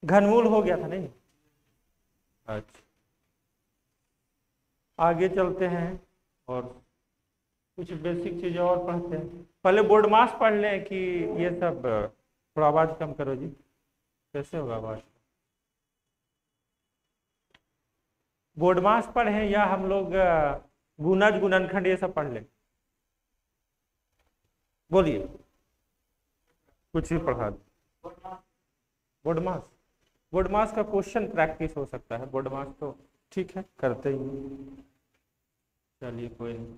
घनमूल हो गया था नहीं। अच्छा, आगे चलते हैं और कुछ बेसिक चीजें और पढ़ते हैं। पहले बोर्ड मास पढ़ लें कि ये सब। थोड़ा आवाज कम करो जी, कैसे होगा आवाज? बोर्ड मास पढ़ें या हम लोग गुणज गुणनखंड ये सब पढ़ लें? बोलिए, कुछ भी पढ़ा दो। बोर्ड मास, बोर्ड मास का क्वेश्चन प्रैक्टिस हो सकता है। बोर्ड मास तो ठीक है, करते ही। चलिए कोई नहीं।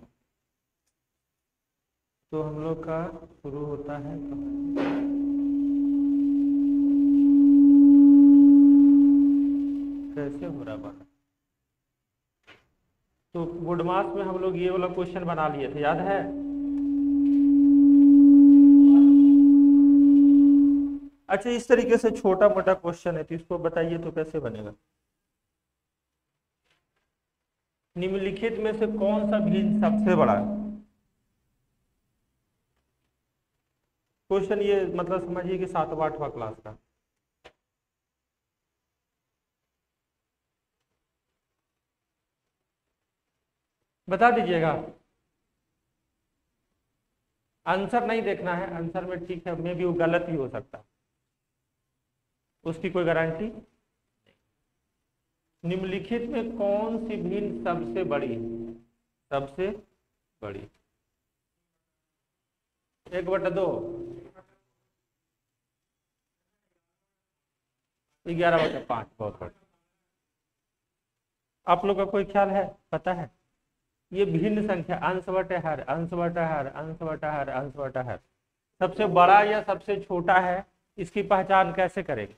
तो हम लोग का शुरू होता है, कैसे हो रहा बात? तो बोर्ड मास में हम लोग ये वाला क्वेश्चन बना लिए थे, याद है? अच्छा, इस तरीके से छोटा मोटा क्वेश्चन है तो इसको बताइए तो कैसे बनेगा? निम्नलिखित में से कौन सा भिन्न सबसे बड़ा है? क्वेश्चन ये मतलब समझिए कि 7वां 8वां क्लास का। बता दीजिएगा। आंसर नहीं देखना है, आंसर में ठीक है, मे भी वो गलत ही हो सकता है, उसकी कोई गारंटी। निम्नलिखित में कौन सी भिन्न सबसे बड़ी है? सबसे बड़ी 1/2, 11/5, बहुत बड़ी। आप लोग का कोई ख्याल है, पता है? ये भिन्न संख्या, अंश बटे हर, अंश बटा हर, अंश बटा हर, अंश बटा हर, सबसे बड़ा या सबसे छोटा है, इसकी पहचान कैसे करेंगे?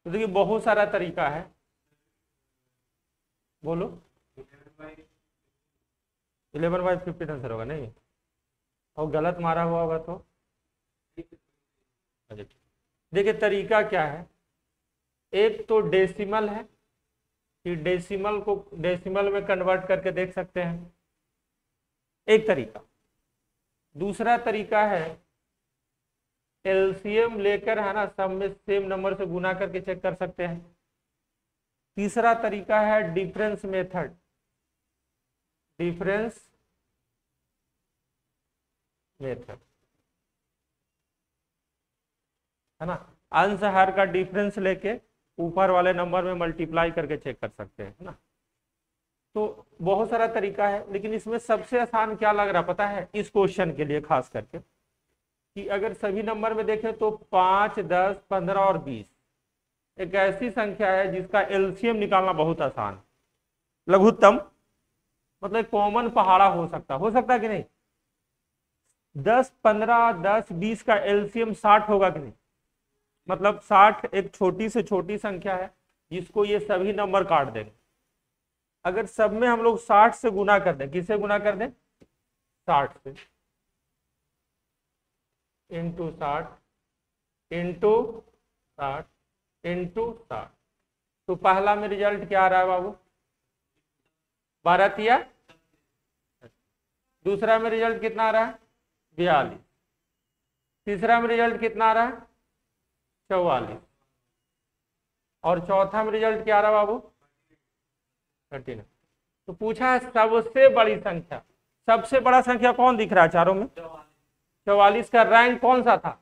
तो देखिए बहुत सारा तरीका है। बोलो। 11/15 आंसर होगा नहीं, और गलत मारा हुआ होगा तो? देखिए तरीका क्या है, एक तो डेसिमल है कि डेसिमल को डेसिमल में कन्वर्ट करके देख सकते हैं, एक तरीका। दूसरा तरीका है एलसीएम लेकर, है ना, सब में सेम नंबर से गुना करके चेक कर सकते हैं। तीसरा तरीका है डिफरेंस मेथड, डिफरेंस मेथड, है ना, अंश हर का डिफरेंस लेके ऊपर वाले नंबर में मल्टीप्लाई करके चेक कर सकते हैं, है ना। तो बहुत सारा तरीका है, लेकिन इसमें सबसे आसान क्या लग रहा पता है इस क्वेश्चन के लिए खास करके, कि अगर सभी नंबर में देखें तो 5, 10, 15 और 20 एक ऐसी संख्या है जिसका एलसीएम निकालना बहुत आसान, लघुत्तम, मतलब कॉमन पहाड़ा हो सकता है कि नहीं? 10, 15, 10, 20 का एलसीएम 60 होगा कि नहीं? मतलब 60 एक छोटी से छोटी संख्या है जिसको ये सभी नंबर काट देंगे। अगर सब में हम लोग 60 से गुना कर दें, किससे गुना कर दें? 60 से, इंटू 60, इंटू 60, इंटू 60, तो पहला में रिजल्ट क्या आ रहा है बाबू? 12 दूसरा में रिजल्ट कितना आ रहा है? 42। तीसरा में रिजल्ट कितना आ रहा है? 44। और चौथा में रिजल्ट क्या आ रहा है बाबू? 39। तो पूछा है सबसे बड़ी संख्या, सबसे बड़ा संख्या कौन दिख रहा है चारों में? 44 का रैंक कौन सा था?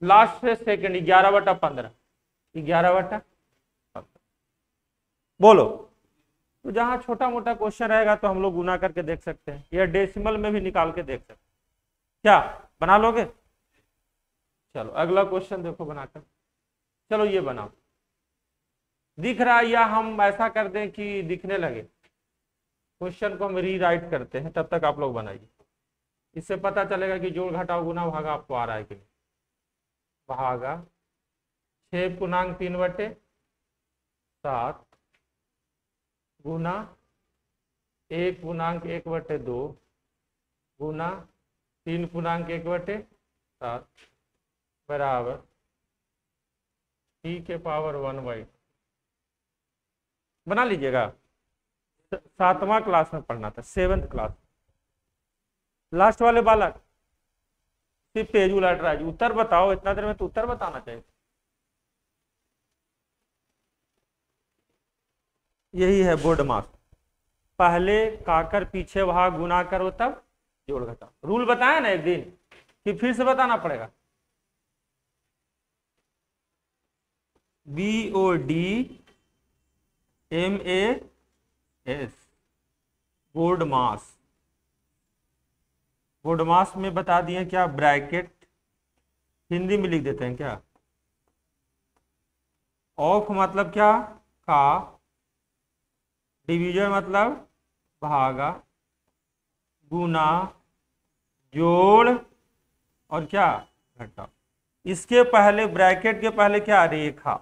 लास्ट से सेकंड, 11/15, 11/15। बोलो। तो जहां छोटा मोटा क्वेश्चन रहेगा तो हम लोग गुना करके देख सकते हैं, या डेसिमल में भी निकाल के देख सकते हैं। क्या बना लोगे? चलो अगला क्वेश्चन देखो बनाकर। चलो ये बनाओ, दिख रहा है, या हम ऐसा कर दें कि दिखने लगे, क्वेश्चन को हम रीराइट करते हैं, तब तक आप लोग बनाइए, इससे पता चलेगा कि जोड़ घटाओ गुना भागा आपको आ रहा है कि नहीं। भागा 6×3/7 गुना 1×1/2 गुना 3×1/7 बराबर t⁻1/2। बना लीजिएगा। 7वां क्लास में पढ़ना था, 7th क्लास। लास्ट वाले बालक सिर्फ पेज उलट रहा है। उत्तर बताओ, इतना देर में तो उत्तर बताना चाहिए। यही है बोर्ड मास। पहले काकर पीछे वहां गुना करो तब जोड़ घटाओ। रूल बताया ना एक दिन, कि फिर से बताना पड़ेगा। BODMAS बोर्ड मास। बोर्ड मास में बता दिए क्या, ब्रैकेट हिंदी में लिख देते हैं क्या। ऑफ मतलब क्या, का। डिवीजन मतलब भागा, गुना, जोड़ और क्या, घटाओ। इसके पहले ब्रैकेट के पहले क्या, रेखा।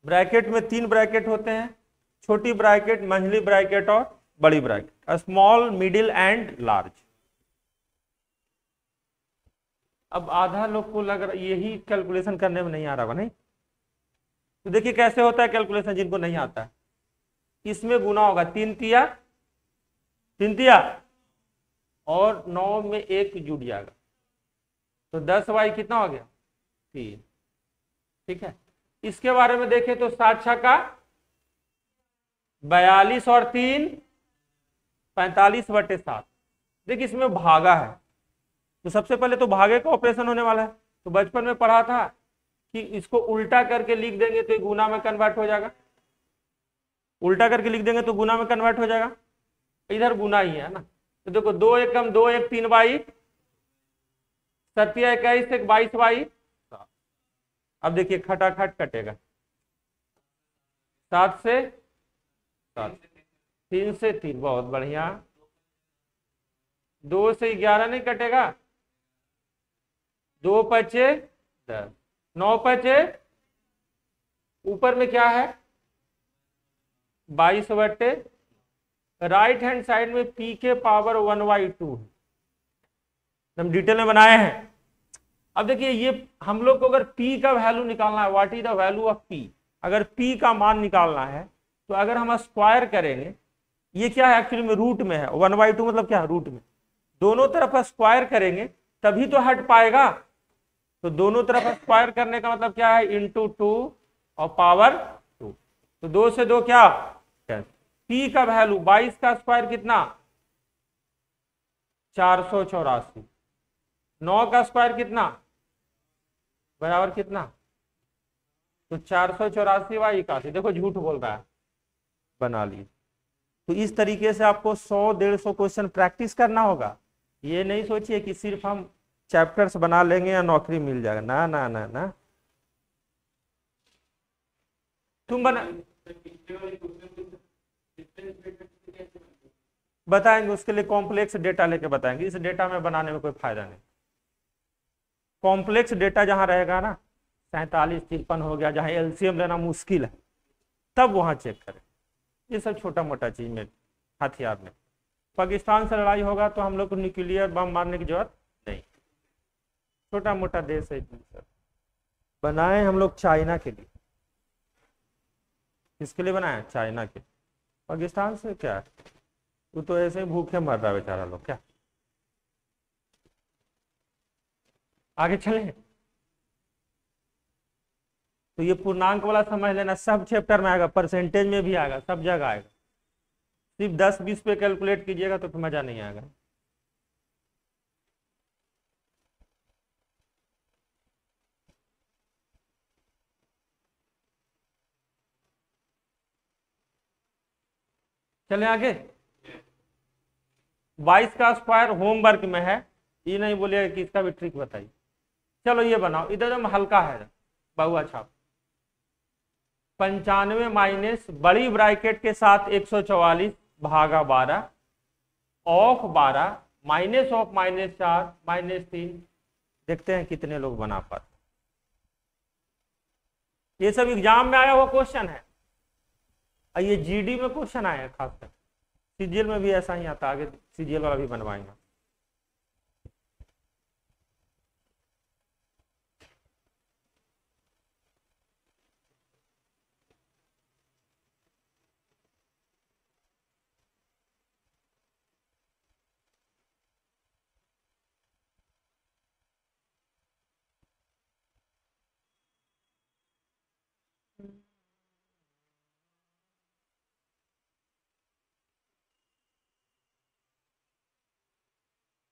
ब्रैकेट में 3 ब्रैकेट होते हैं, छोटी ब्रैकेट, मंझली ब्रैकेट और बड़ी bracket, small, middle and large. अब आधा लोग को लग रहा यही कैलकुलेशन करने में नहीं आ रहा होगा, नहीं। तो देखिए कैसे होता है कैलकुलेशन, जिनको नहीं आता है। इसमें गुना होगा 3 तिया 3 तिया, और 9 में 1 जुड़ जाएगा, तो 10y कितना हो गया, 3। ठीक है। इसके बारे में देखें तो 7 छक्का 42 और 3 45/7। देखिए इसमें भागा है, तो सबसे पहले तो भागे का ऑपरेशन होने वाला है। तो बचपन में पढ़ा था कि इसको उल्टा करके लिख देंगे तो गुना में कन्वर्ट हो जाएगा, उल्टा करके लिख देंगे तो गुना में कन्वर्ट हो जाएगा। इधर गुना ही है ना। तो देखो 2 एकम 2 1 3 बाई 7 21 1 22 बाई। अब देखिए खटाखट कटेगा, 7 से 7, 3 से 3, बहुत बढ़िया। 2 से 11 नहीं कटेगा, 2 पचे 10, 9 पचे, ऊपर में क्या है 22/, राइट हैंड साइड में p के पावर 1/2 हम डिटेल में बनाए हैं। अब देखिए ये हम लोग को अगर p का वैल्यू निकालना है, what is the value of p, अगर p का मान निकालना है तो अगर हम स्क्वायर करेंगे, ये क्या है एक्चुअली में रूट में है, 1/2 मतलब क्या, रूट में, दोनों तरफ स्क्वायर करेंगे तभी तो हट पाएगा। तो दोनों तरफ स्क्वायर करने का मतलब क्या है, इंटू 2 और पावर 2, तो 2 से 2 क्या, p का वैल्यू 22 का स्क्वायर कितना, 484, 9 का स्क्वायर कितना, बराबर कितना, तो 484/81। देखो झूठ बोल रहा है, बना लिए। तो इस तरीके से आपको 100-150 क्वेश्चन प्रैक्टिस करना होगा। ये नहीं सोचिए कि सिर्फ हम चैप्टर्स बना लेंगे या नौकरी मिल जाएगा, ना ना ना ना। तुम बना बताएंगे, उसके लिए कॉम्प्लेक्स डेटा लेके बताएंगे, इस डेटा में बनाने में कोई फायदा नहीं। कॉम्प्लेक्स डेटा जहां रहेगा ना, 47 53 हो गया, जहां एलसीएम लेना मुश्किल है, तब वहां चेक करें। ये सब छोटा मोटा चीज में, हथियार में। पाकिस्तान से लड़ाई होगा तो हम लोग को न्यूक्लियर बम मारने की जरूरत नहीं, छोटा मोटा देश है। बनाए हम लोग चाइना के लिए, किसके लिए बनाए, चाइना के। पाकिस्तान से क्या है, वो तो ऐसे ही भूखे मर रहा है बेचारा लोग, क्या। आगे चले, तो ये पूर्णांक वाला समझ लेना, सब चैप्टर में आएगा, परसेंटेज में भी आएगा, सब जगह आएगा। सिर्फ 10-20 पे कैलकुलेट कीजिएगा तो फिर मजा नहीं आएगा। चले आगे। 22 का स्क्वायर होमवर्क में है, ये नहीं बोलिएगा कि इसका भी ट्रिक बताइए। चलो ये बनाओ, इधर एकदम हल्का है, बहुआ छाप। 95 माइनस बड़ी ब्रैकेट के साथ 144 भागा 12 ऑफ 12 माइनस ऑफ -4 -3। देखते हैं कितने लोग बना पाते। ये सब एग्जाम में आया हुआ क्वेश्चन है, और ये जीडी में क्वेश्चन आया है खासकर, सीजीएल में भी ऐसा ही आता, आगे सीजीएल वाला भी बनवाएंगे।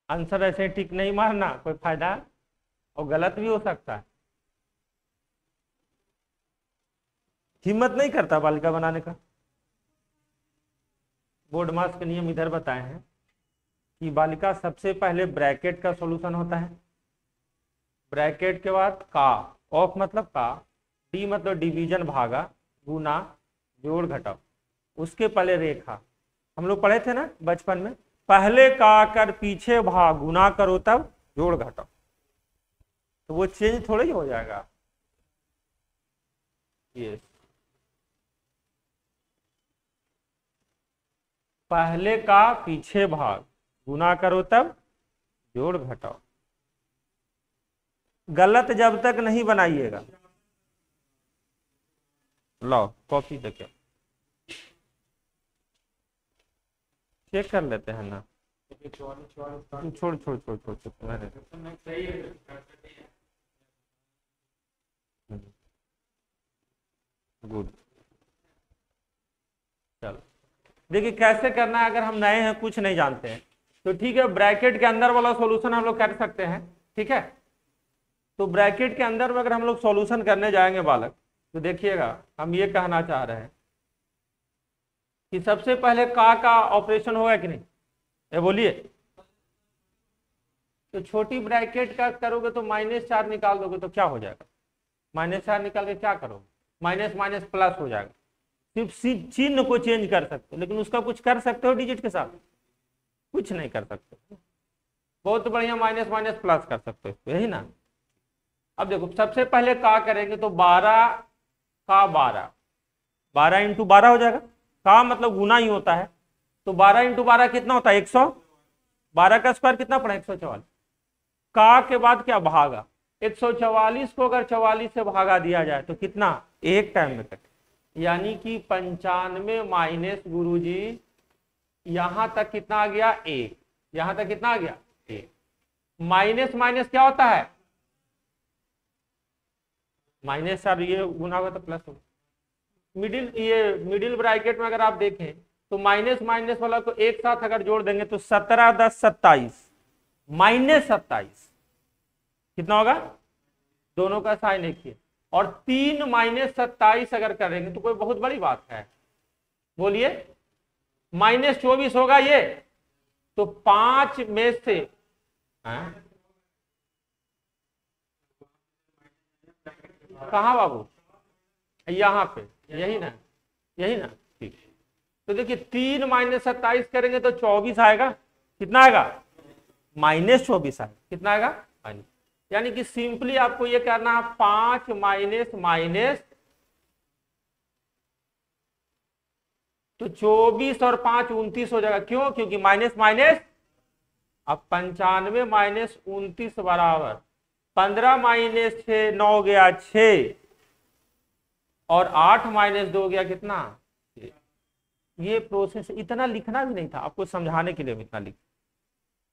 आंसर ऐसे टिक नहीं मारना, कोई फायदा और गलत भी हो सकता है। हिम्मत नहीं करता बालिका बनाने का। बोर्ड मास के नियम इधर बताए हैं कि बालिका सबसे पहले ब्रैकेट का सॉल्यूशन होता है, ब्रैकेट के बाद का, ऑफ मतलब का, डी मतलब डिवीजन भागा, गुना, जोड़ घटाओ, उसके पहले रेखा। हम लोग पढ़े थे ना बचपन में, पहले का कर पीछे भाग, गुना करो तब जोड़ घटाओ। तो वो चेंज थोड़ा ही हो जाएगा। यस, पहले का पीछे भाग, गुना करो तब जोड़ घटाओ। गलत जब तक नहीं बनाइएगा। लो कॉपी देखे चेक कर लेते हैं ना। छोड़ छोड़ छोड़ छोड़ छोड़ गुड। चलो देखिए कैसे करना है। अगर हम नए हैं, कुछ नहीं जानते हैं, तो ठीक है, ब्रैकेट के अंदर वाला सॉल्यूशन हम लोग कर सकते हैं। ठीक है, तो ब्रैकेट के अंदर में अगर हम लोग सॉल्यूशन करने जाएंगे बालक, तो देखिएगा हम ये कहना चाह रहे हैं कि सबसे पहले का ऑपरेशन होगा कि नहीं, ये बोलिए। तो छोटी ब्रैकेट का करोगे तो -4 निकाल दोगे तो क्या हो जाएगा, -4 निकाल के क्या करोगे, माइनस माइनस प्लस हो जाएगा। सिर्फ चिन्ह को चेंज कर सकते हो, लेकिन उसका कुछ कर सकते हो डिजिट के साथ, कुछ नहीं कर सकते। बहुत बढ़िया, माइनस माइनस प्लस कर सकते हो, यही ना। अब देखो सबसे पहले का करेंगे तो 12 का 12, 12 × 12 हो जाएगा। का मतलब गुना ही होता है, तो 12 × 12 कितना होता है 100, 12 का स्क्वायर कितना पड़ा 144। का के बाद क्या भागा, 144 को अगर 44 से भागा दिया जाए तो कितना, एक टाइम में कटे, यानी कि 95 माइनस गुरुजी यहां तक कितना आ गया 1, यहां तक कितना आ गया 1। माइनस माइनस क्या होता है माइनस, सर ये गुना होगा तो प्लस होगा। मिडिल ब्रैकेट में अगर आप देखें तो माइनस माइनस वाला को एक साथ अगर जोड़ देंगे तो 17 10 27 -27 कितना होगा, दोनों का साइन एक ही है। और 3 -27 अगर करेंगे तो कोई बहुत बड़ी बात है, बोलिए। -24 होगा ये, तो 5 में से कहा बाबू, यहाँ पे, यही ना, यही ना, ठीक। तो देखिए 3 -27 करेंगे तो 24 आएगा, कितना आएगा -24 आएगा, कितना आएगा माइनस। यानी कि सिंपली आपको ये करना है 5 माइनस माइनस, तो 24 और 5 29 हो जाएगा। क्यों, क्योंकि माइनस माइनस, अब 95 माइनस 29 बराबर 15 माइनस 6 9 गया 6, और 8 माइनस 2 गया कितना। ये प्रोसेस इतना लिखना भी नहीं था, आपको समझाने के लिए इतना लिख,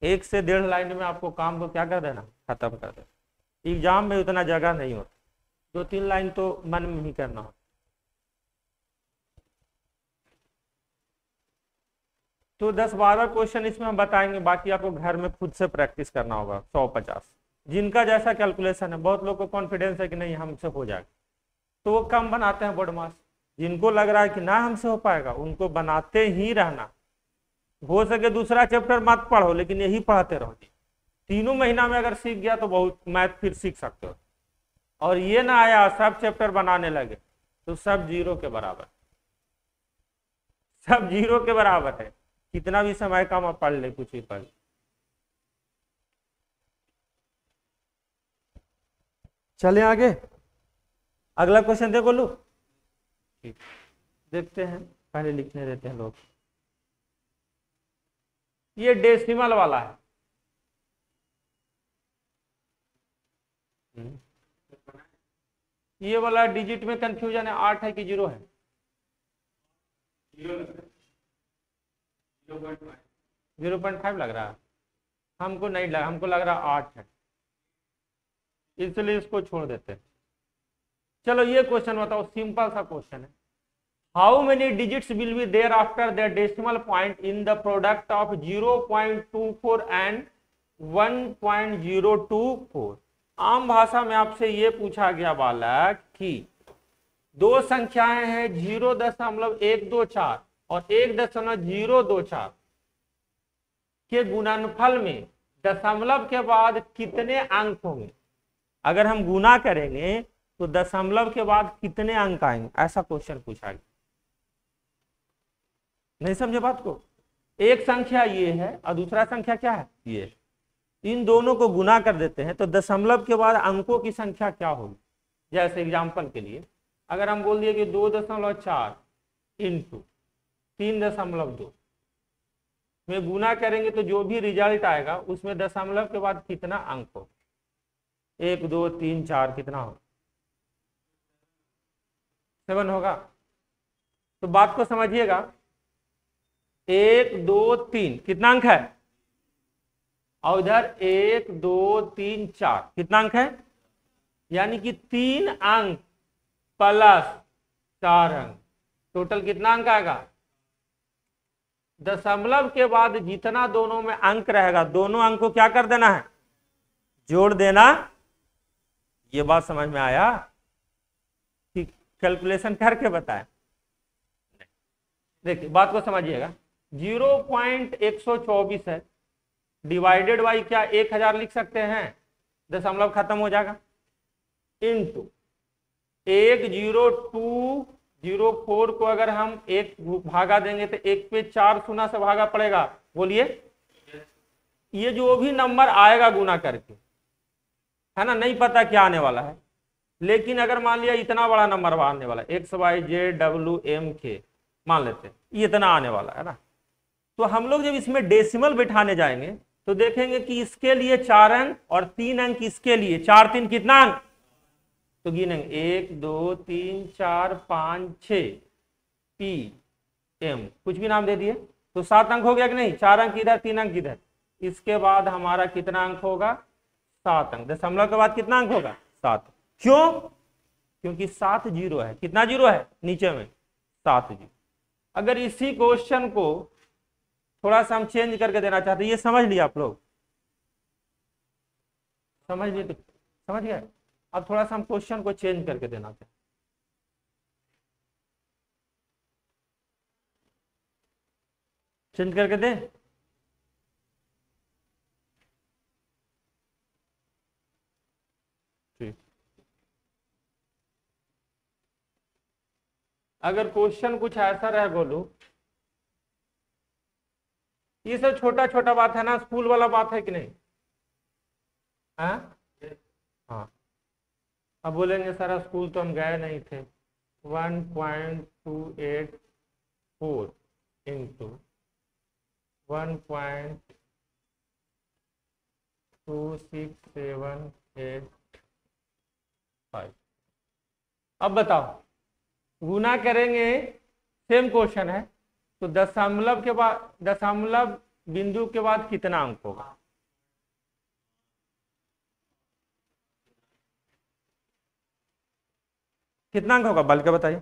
1 से 1.5 लाइन में आपको काम को क्या कर देना, खत्म कर देना। एग्जाम में उतना जगह नहीं होता, 2-3 लाइन तो मन में ही करना होता। तो 10-12 क्वेश्चन इसमें हम बताएंगे, बाकी आपको घर में खुद से प्रैक्टिस करना होगा 150। जिनका जैसा कैलकुलेशन है, बहुत लोग को कॉन्फिडेंस है कि नहीं हमसे हो जाएगा, तो वो कम बनाते हैं बोर्ड मास। जिनको लग रहा है कि ना हमसे हो पाएगा, उनको बनाते ही रहना। हो सके दूसरा चैप्टर मत पढ़ो, लेकिन यही पढ़ाते रहो। 3 महीना में अगर सीख गया तो बहुत मैथ फिर सीख सकते हो। और ये ना आया सब चैप्टर बनाने लगे तो सब 0 के बराबर, सब 0 के बराबर है। कितना भी समय कम पढ़ ले, कुछ भी पढ़। चले आगे, अगला क्वेश्चन देखो लो, ठीक देखते हैं, पहले लिखने देते हैं लोग। ये डेसिमल वाला है, ये वाला डिजिट में कंफ्यूजन है, 8 है कि 0 है, 0.5 लग रहा है हमको, नहीं लगा, हमको लग रहा 8 है, इसलिए इसको छोड़ देते हैं। चलो ये क्वेश्चन बताओ, सिंपल सा क्वेश्चन है। How many digits will be there after the decimal point in the product of 0.24 and 1.024। आम भाषा में आपसे ये पूछा गया बालक कि दो संख्याएं हैं 0.124 और 1.024 के गुणनफल में दशमलव के बाद कितने अंक होंगे। अगर हम गुना करेंगे तो दशमलव के बाद कितने अंक आएंगे, ऐसा क्वेश्चन पूछा गया। नहीं समझे बात को? एक संख्या ये है और दूसरा संख्या क्या है, ये। इन दोनों को गुना कर देते हैं तो दशमलव के बाद अंकों की संख्या क्या होगी। जैसे एग्जांपल के लिए अगर हम बोल दिए कि 2.4 इंटू 3.2 में गुना करेंगे तो जो भी रिजल्ट आएगा उसमें दशमलव के बाद कितना अंक हो, 1 2 3 4 कितना होगा, 7 होगा। तो बात को समझिएगा, 1 2 3 कितना अंक है, और उधर 1 2 3 4 कितना अंक है, यानी कि 3 अंक प्लस 4 अंक, टोटल कितना अंक आएगा। दशमलव के बाद जितना दोनों में अंक रहेगा दोनों अंक को क्या कर देना है, जोड़ देना। ये बात समझ में आया कि कैलकुलेशन करके बताएं? देखिए बात को समझिएगा, 0.124 है, डिवाइडेड बाई क्या 1000 लिख सकते हैं, दशमलव खत्म हो जाएगा, इंटू 10204 को अगर हम 1 भागा देंगे तो 1 पे 4 शून्य से भागा पड़ेगा। बोलिए, ये जो भी नंबर आएगा गुना करके, है ना, नहीं पता क्या आने वाला है, लेकिन अगर मान लिया इतना बड़ा नंबर आने वाला है, XYZWMK मान लेते हैं, ये इतना आने वाला है ना, तो हम लोग जब इसमें डेसिमल बिठाने जाएंगे तो देखेंगे कि इसके लिए 4 अंक और 3 अंक इसके लिए, 4 3 कितना अंक, तो गिनेंगे 1 2 3 4 5 6 PM कुछ भी नाम दे दिए तो 7 अंक हो गया कि नहीं, 4 अंक इधर 3 अंक इधर। इसके बाद हमारा कितना अंक होगा, 7 अंक। दशमलव के बाद कितना अंक होगा, 7। क्यों? क्योंकि 7 जीरो है। कितना जीरो है नीचे में, 7 जीरो। अगर इसी क्वेश्चन को थोड़ा सा हम चेंज करके देना चाहते हैं, ये समझ लिया आप लोग, समझ लिए तो समझ गए। अब थोड़ा सा हम क्वेश्चन को चेंज करके देना चाहते हैं, चेंज करके दे। ठीक, अगर क्वेश्चन कुछ ऐसा रहे बोलो, ये सब छोटा छोटा बात है ना, स्कूल वाला बात है कि नहीं, हाँ। अब बोलेंगे सारा स्कूल तो हम गए नहीं थे। 1.284 इंटू 1.26785। अब बताओ, गुना करेंगे, सेम क्वेश्चन है, तो दशमलव के बाद, दशमलव बिंदु के बाद कितना अंक होगा। कितना अंक होगा बल्कि बताइए,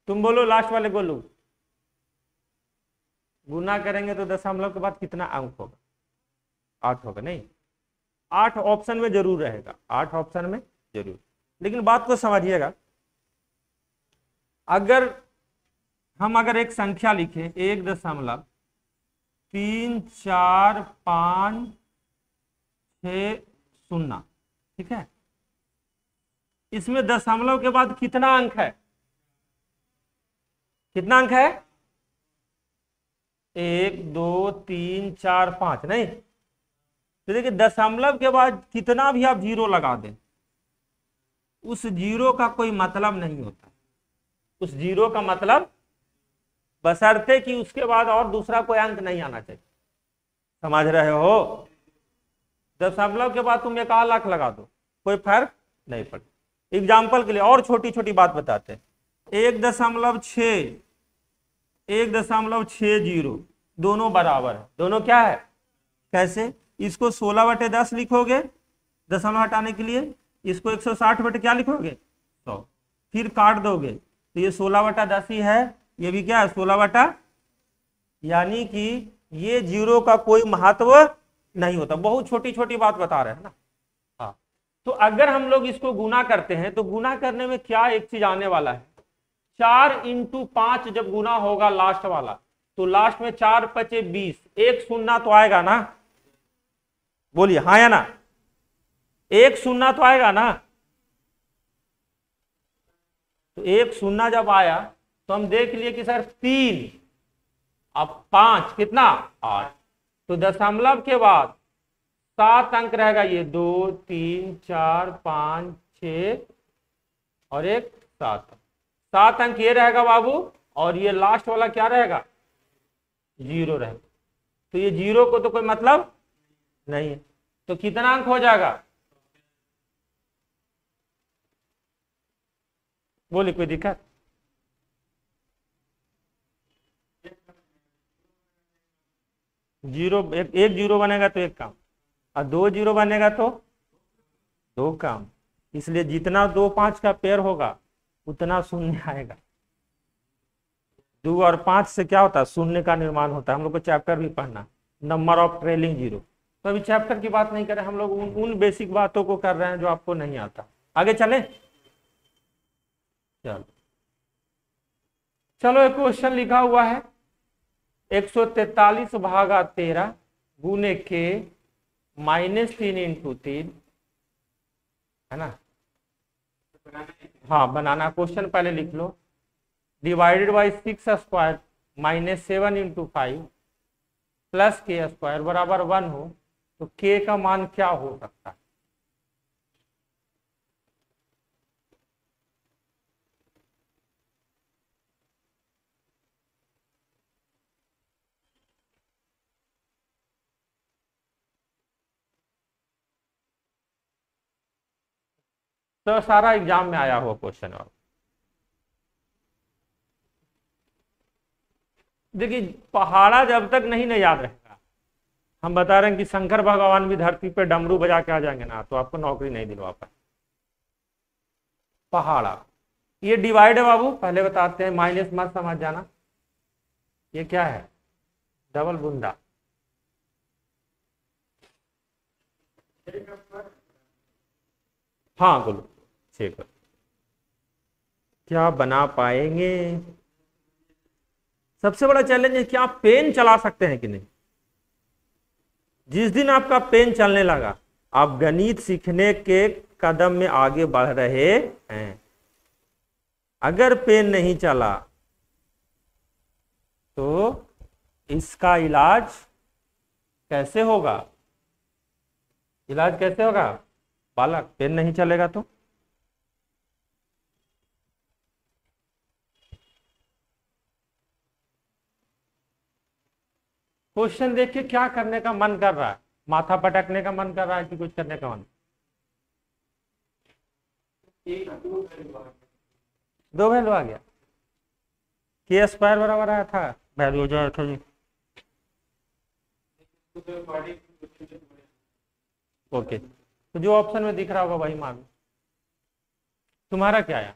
तुम बोलो, लास्ट वाले बोलो। गुना करेंगे तो दशमलव के बाद कितना अंक होगा, 8 होगा। नहीं, 8 ऑप्शन में जरूर रहेगा, 8 ऑप्शन में जरूर। लेकिन बात को समझिएगा, अगर हम एक संख्या लिखें 1.3456, ठीक है, इसमें दशमलव के बाद कितना अंक है, कितना अंक है, 1 2 3 4 5, नहीं। तो देखिए दशमलव के बाद कितना भी आप जीरो लगा दें, उस जीरो का कोई मतलब नहीं होता। उस जीरो का मतलब बशर्ते कि उसके बाद और दूसरा कोई अंक नहीं आना चाहिए। समझ रहे हो? दशमलव के बाद तुम 1 लाख लगा दो, कोई फर्क नहीं पड़ता। एग्जाम्पल के लिए और छोटी छोटी बात बताते हैं, 1.60 दोनों बराबर है। दोनों क्या है, कैसे? इसको 16/10 लिखोगे दशमलव हटाने के लिए, इसको 160 क्या लिखोगे, 100, फिर काट दोगे तो ये 16/10 ही है, ये भी क्या है 16/। यानी कि ये जीरो का कोई महत्व नहीं होता। बहुत छोटी छोटी बात बता रहे हैं ना। हाँ, तो अगर हम लोग इसको गुना करते हैं तो गुना करने में क्या एक चीज आने वाला है, 4 × 5 जब गुना होगा लास्ट वाला, तो लास्ट में 4 × 5 = 20, एक शून्य तो आएगा ना, बोलिए हाँ या ना, एक शून्य तो आएगा ना। तो एक शून्य जब आया तो हम देख लिए कि सर 3, अब 5 कितना 8, तो दशमलव के बाद 7 अंक रहेगा, ये 2 3 4 5 6 और एक 7 अंक ये रहेगा बाबू, और ये लास्ट वाला क्या रहेगा, जीरो रहेगा। तो ये जीरो को तो कोई मतलब नहीं है, तो कितना अंक हो जाएगा, बोलिए कोई दिक्कत। जीरो एक जीरो बनेगा तो एक काम, और 2 जीरो बनेगा तो 2 काम, इसलिए जितना 2 5 का पेयर होगा उतना शून्य आएगा। 2 और 5 से क्या होता है, शून्य का निर्माण होता है। हम लोग को चैप्टर भी पढ़ना, नंबर ऑफ ट्रेलिंग जीरो। तो अभी चैप्टर की बात नहीं करें हम लोग, उन बेसिक बातों को कर रहे हैं जो आपको नहीं आता। आगे चले, चलो चलो एक क्वेश्चन लिखा हुआ है, 143/13 गुने के -3 × 3, है ना। हाँ बनाना, क्वेश्चन पहले लिख लो। डिवाइडेड बाई 6² -7 × 5 प्लस k² बराबर 1 हो, तो k का मान क्या हो सकता है। तो सारा एग्जाम में आया हुआ क्वेश्चन। और देखिए पहाड़ा जब तक नहीं ना याद रहेगा, हम बता रहे हैं कि शंकर भगवान भी धरती पे डमरू बजा के आ जाएंगे ना, तो आपको नौकरी नहीं दिलवा पाए। पहाड़ा, ये डिवाइड है बाबू, पहले बताते हैं, माइनस मत समझ जाना। ये क्या है, डबल बूंदा। हाँ बोलो, चेक करो क्या बना पाएंगे। सबसे बड़ा चैलेंज है कि आप पेन चला सकते हैं कि नहीं। जिस दिन आपका पेन चलने लगा, आप गणित सीखने के कदम में आगे बढ़ रहे हैं। अगर पेन नहीं चला तो इसका इलाज कैसे होगा, इलाज कैसे होगा बालक, पेन नहीं चलेगा तो। क्वेश्चन देखिए, क्या करने का मन कर रहा है, माथा पटकने का मन कर रहा है कि कुछ करने का मन। दो वैल्यू आ गया, k² बराबर आया था, वैल्यू जो आया था जी। ओके, तो जो ऑप्शन में दिख रहा होगा वही मान लो। तुम्हारा क्या आया,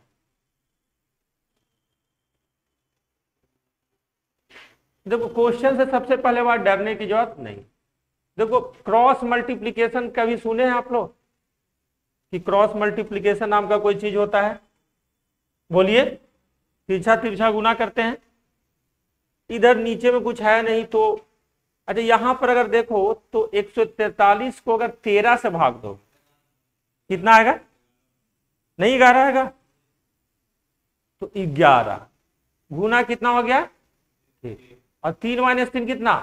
देखो क्वेश्चन से सबसे पहले बात डरने की जरूरत नहीं। देखो क्रॉस मल्टीप्लिकेशन कभी सुने हैं आप लोग कि क्रॉस मल्टीप्लिकेशन नाम का कोई चीज होता है, बोलिए। तिरछा तिरछा गुना करते हैं, इधर नीचे में कुछ है नहीं तो, अच्छा यहां पर अगर देखो तो 143 को अगर 13 से भाग दो कितना आएगा, नहीं 11 आएगा, तो 11 गुना कितना हो गया, और 3 - 3 कितना।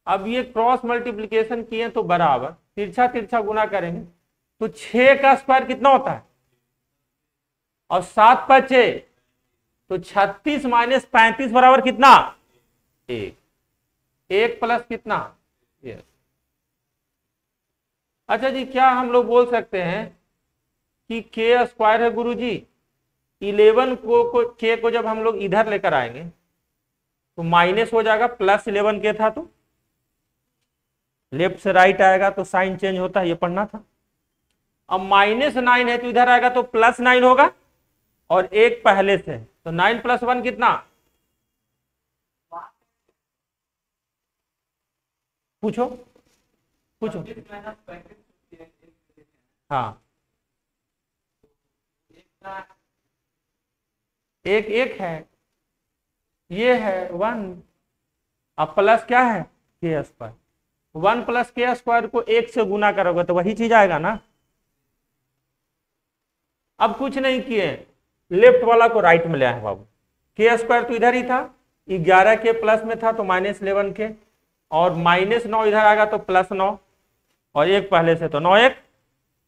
अब ये क्रॉस मल्टीप्लिकेशन किए तो बराबर तिरछा तिरछा गुना करेंगे तो 6 का स्क्वायर कितना होता है, और 7 × 6 तो 36 - 35 बराबर कितना, 1 प्लस कितना, यस। अच्छा जी, क्या हम लोग बोल सकते हैं कि k² है गुरुजी, 11 को k को जब हम लोग इधर लेकर आएंगे तो माइनस हो जाएगा, +11 k था तो लेफ्ट से राइट आएगा तो साइन चेंज होता है, ये पढ़ना था। अब -9 है तो इधर आएगा तो +9 होगा, और 1 पहले से, तो 9 + 1 कितना, पूछो पूछो। हाँ, एक एक है, ये है 1। अब प्लस क्या है, के स्क्वायर। 1 प्लस के स्क्वायर को 1 से गुना करोगे तो वही चीज आएगा ना। अब कुछ नहीं किए, लेफ्ट वाला को राइट में ले आए बाबू। के स्क्वायर तो इधर ही था, 11 के प्लस में था तो -11 के, और -9 इधर आएगा तो +9, और एक पहले से तो 9 1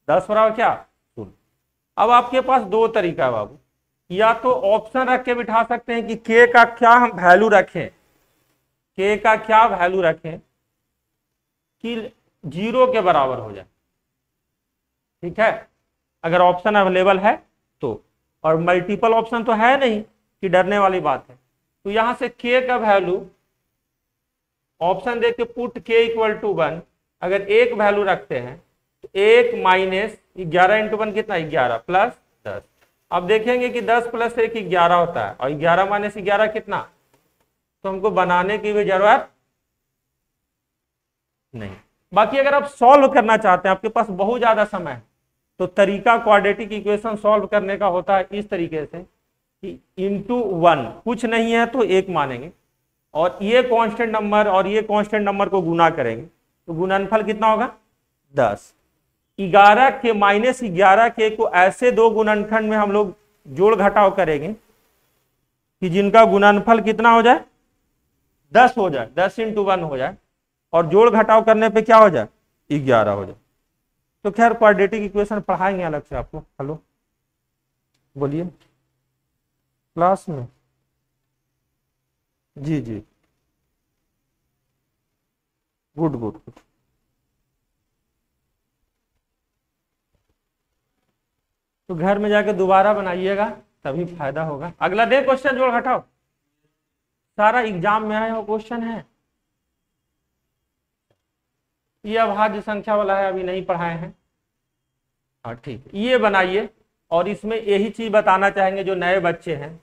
10 बराबर क्या 0। अब आपके पास दो तरीका है बाबू, या तो ऑप्शन रख के बिठा सकते हैं कि के का क्या हम वैल्यू रखें, के का क्या वैल्यू रखें कि 0 के बराबर हो जाए, ठीक है, अगर ऑप्शन अवेलेबल है तो। और मल्टीपल ऑप्शन तो है नहीं कि डरने वाली बात है, तो यहां से के का वैल्यू ऑप्शन देख के पुट के इक्वल टू 1, अगर एक वैल्यू रखते हैं तो 1 - 11 इंटू 1 कितना 11 प्लस 10। अब देखेंगे कि 10 प्लस 1 11 होता है, और 11 - 11 कितना, तो हमको बनाने की भी जरूरत नहीं। बाकी अगर आप सॉल्व करना चाहते हैं, आपके पास बहुत ज्यादा समय है, तो तरीका क्वाड्रेटिक इक्वेशन सॉल्व करने का होता है इस तरीके से कि इंटू 1, कुछ नहीं है तो 1 मानेंगे, और ये कांस्टेंट नंबर और ये कांस्टेंट नंबर को गुना करेंगे, तो गुणनफल कितना होगा 10। 11 के -11 के को ऐसे दो गुणनखंड में हम लोग जोड़ घटाव करेंगे कि जिनका गुणनफल कितना हो जाए 10 हो जाए, 10 × 1 हो जाए, और जोड़ घटाव करने पे क्या हो जाए 11 हो जाए। तो खैर क्वाड्रेटिक इक्वेशन पढ़ाएंगे अलग से आपको। हेलो बोलिए, क्लास में, जी जी, गुड गुड। तो घर में जाके दोबारा बनाइएगा तभी फायदा होगा। अगला दे क्वेश्चन जोड़ घटाओ, सारा एग्जाम में आया हो क्वेश्चन है, ये अभाज्य संख्या वाला है, अभी नहीं पढ़ाए हैं। हाँ ठीक, ये बनाइए, और इसमें यही चीज बताना चाहेंगे जो नए बच्चे हैं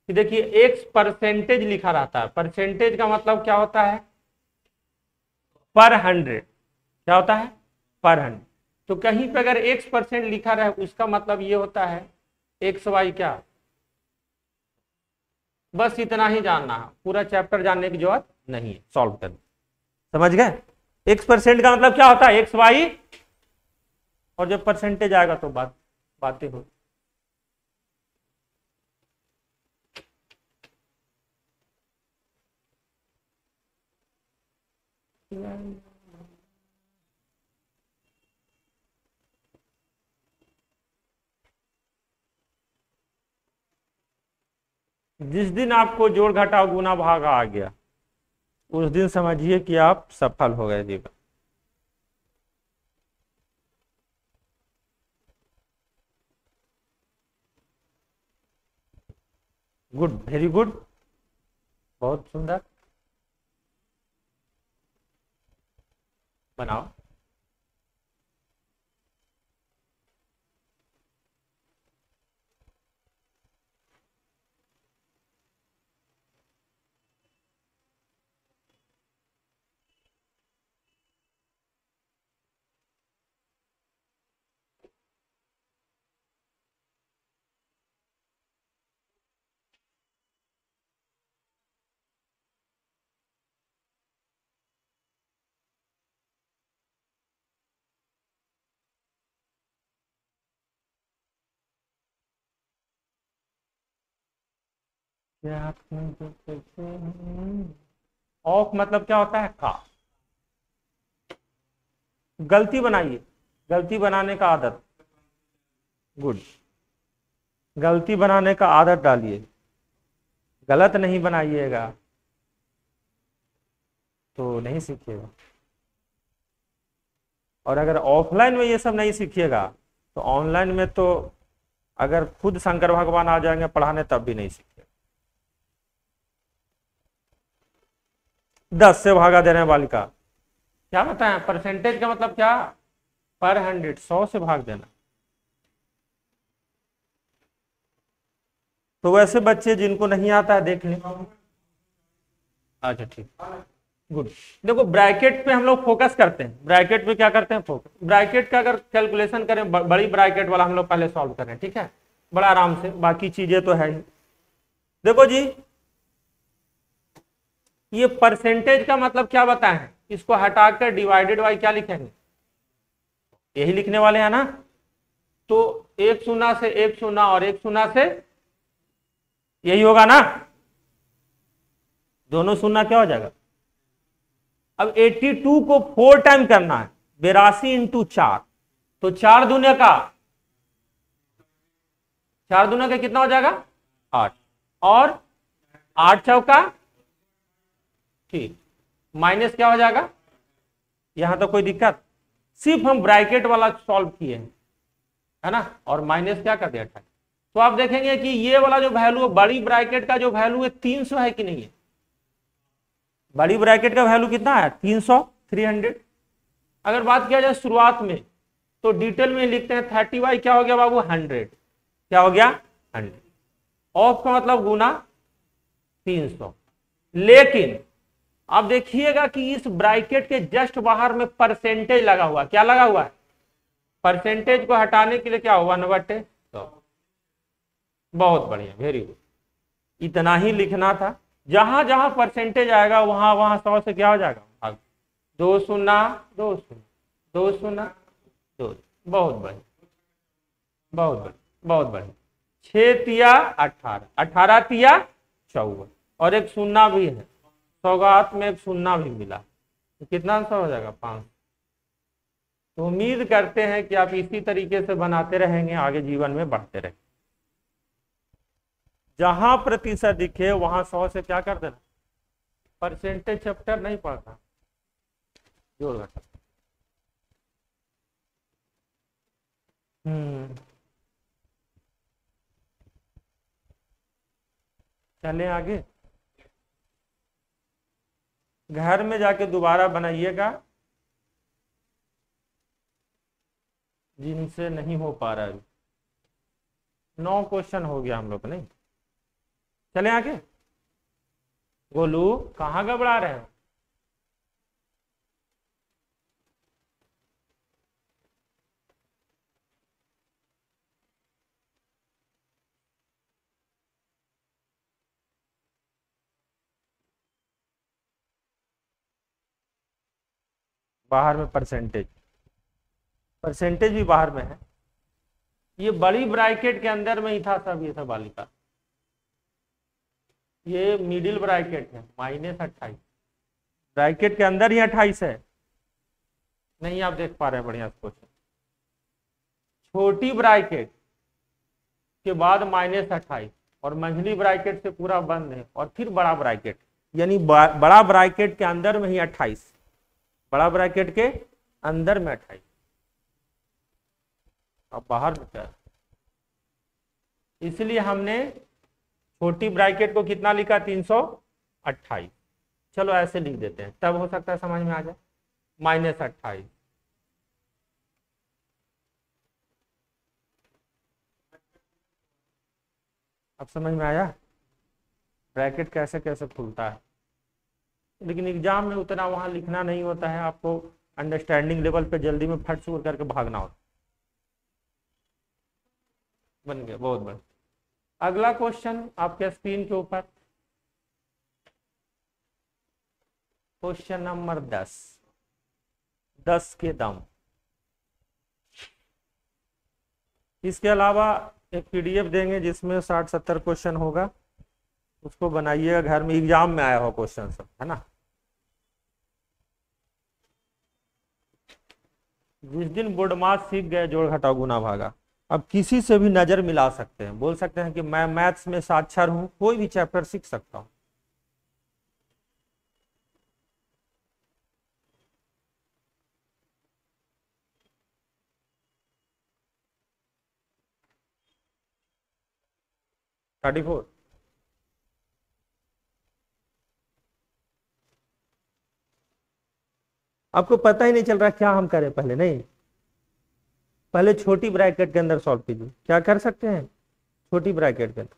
कि देखिए एक्स परसेंटेज लिखा रहता है, परसेंटेज का मतलब क्या होता है पर 100, क्या होता है पर 100। तो कहीं पे अगर x% लिखा रहे उसका मतलब ये होता है xy क्या, बस इतना ही जानना है, पूरा चैप्टर जानने की जरूरत नहीं है, सॉल्व कर समझ गए। x% का मतलब क्या होता है xy, और जब परसेंटेज आएगा तो बातें हो। जिस दिन आपको जोड़ घटाव गुना भाग आ गया उस दिन समझिए कि आप सफल हो गए जीवन। गुड, वेरी गुड, बहुत सुंदर, बनाओ। ऑफ मतलब क्या होता है का, गलती बनाइए, गलती बनाने का आदत, गुड, गलती बनाने का आदत डालिए, गलत नहीं बनाइएगा तो नहीं सीखिएगा। और अगर ऑफलाइन में ये सब नहीं सीखिएगा तो ऑनलाइन में तो अगर खुद शंकर भगवान आ जाएंगे पढ़ाने तब भी नहीं सीखिएगा। 10 से भागा देने वाली का क्या बताएं, परसेंटेज का मतलब क्या पर 100, 100 से भाग देना। तो वैसे बच्चे जिनको नहीं आता है देख लें। अच्छा ठीक, गुड। देखो ब्रैकेट पे हम लोग फोकस करते हैं, ब्रैकेट पे क्या करते हैं, फोकस। ब्रैकेट का अगर कैलकुलेशन करें, बड़ी ब्रैकेट वाला हम लोग पहले सॉल्व करें, ठीक है, बड़ा आराम से, बाकी चीजें तो है ही। देखो जी, ये परसेंटेज का मतलब क्या बताएं, इसको हटाकर डिवाइडेड बाई क्या लिखेंगे, यही लिखने वाले हैं ना। तो एक शून्य से एक शून्य और एक शून्य से, यही होगा ना, दोनों शून्य क्या हो जाएगा। अब 82 को 4 टाइम करना है, 82 इंटू 4, तो 4 दूने का, 4 दूने का कितना हो जाएगा 8, और 8 चौका, ठीक, माइनस क्या हो जाएगा, यहां तो कोई दिक्कत, सिर्फ हम ब्रैकेट वाला सॉल्व किए हैं, है ना, और माइनस क्या कर दिया 28। तो आप देखेंगे कि ये वाला जो वैल्यू है, बड़ी ब्रैकेट का जो वैल्यू है 300 है कि नहीं है, बड़ी ब्रैकेट का वैल्यू कितना है 300, 300। अगर बात किया जाए शुरुआत में, तो डिटेल में लिखते हैं 30 क्या हो गया बाबू 100, क्या हो गया 100, ऑफ का मतलब गुना 300। लेकिन अब देखिएगा कि इस ब्रैकेट के जस्ट बाहर में परसेंटेज लगा हुआ, क्या लगा हुआ है, परसेंटेज को हटाने के लिए क्या हुआ 1/100। बहुत बढ़िया, वेरी गुड, इतना ही लिखना था। जहां जहां परसेंटेज आएगा वहां वहां 100 से क्या हो जाएगा भाग, 2 शून्य 2 शून्य 2 शून्य 2, बहुत बढ़िया, बहुत बढ़िया, बहुत बढ़िया। 6 तिया 18, 18 तिया 54, और एक शून्य भी है, सौगात में एक शून्य भी मिला, तो कितना आंसर हो जाएगा 5। तो उम्मीद करते हैं कि आप इसी तरीके से बनाते रहेंगे, आगे जीवन में बढ़ते रहेंगे। जहां प्रतिशत दिखे वहां 100 से क्या कर देना, परसेंटेज चैप्टर नहीं पढ़ता, जोड़ घटा। चले आगे, घर में जाके दोबारा बनाइएगा, जिनसे नहीं हो पा रहा है। 9 क्वेश्चन हो गया हम लोग, नहीं चले आगे। गोलू कहाँ घबरा रहे हो, बाहर में परसेंटेज, परसेंटेज भी बाहर में है, ये बड़ी ब्रैकेट के अंदर में ही था सब, ये सब बालिका, ये मिडिल ब्रैकेट है, -28, ब्रैकेट के अंदर ही 28 है, नहीं आप देख पा रहे हैं बढ़िया क्वेश्चन। छोटी ब्रैकेट के बाद -28, और मंझली ब्रैकेट से पूरा बंद है, और फिर बड़ा ब्रैकेट, यानी बड़ा ब्रैकेट के अंदर में ही 28, बड़ा ब्रैकेट के अंदर में 28, अब बाहर में क्या, इसलिए हमने छोटी ब्रैकेट को कितना लिखा 328। चलो ऐसे लिख देते हैं, तब हो सकता है समझ में आ जाए, -28। अब समझ में आया ब्रैकेट कैसे कैसे खुलता है। लेकिन एग्जाम में उतना वहां लिखना नहीं होता है, आपको अंडरस्टैंडिंग लेवल पे जल्दी में फट से करके भागना होता। बन गया, बहुत बढ़िया। अगला क्वेश्चन आपके स्क्रीन के ऊपर, क्वेश्चन नंबर 10 के दम। इसके अलावा एक पीडीएफ देंगे जिसमें 60-70 क्वेश्चन होगा, उसको बनाइएगा घर में, एग्जाम में आया हो क्वेश्चन सब, है ना। जिस दिन बोर्ड मास सीख गए, जोड़ घटाव गुना भागा, अब किसी से भी नजर मिला सकते हैं, बोल सकते हैं कि मैं मैथ्स में साक्षर हूं, कोई भी चैप्टर सीख सकता हूं। थर्टी फोर, आपको पता ही नहीं चल रहा क्या हम करें, पहले नहीं, पहले छोटी ब्रैकेट के अंदर सॉल्व कीजिए। क्या कर सकते हैं, छोटी ब्रैकेट के अंदर,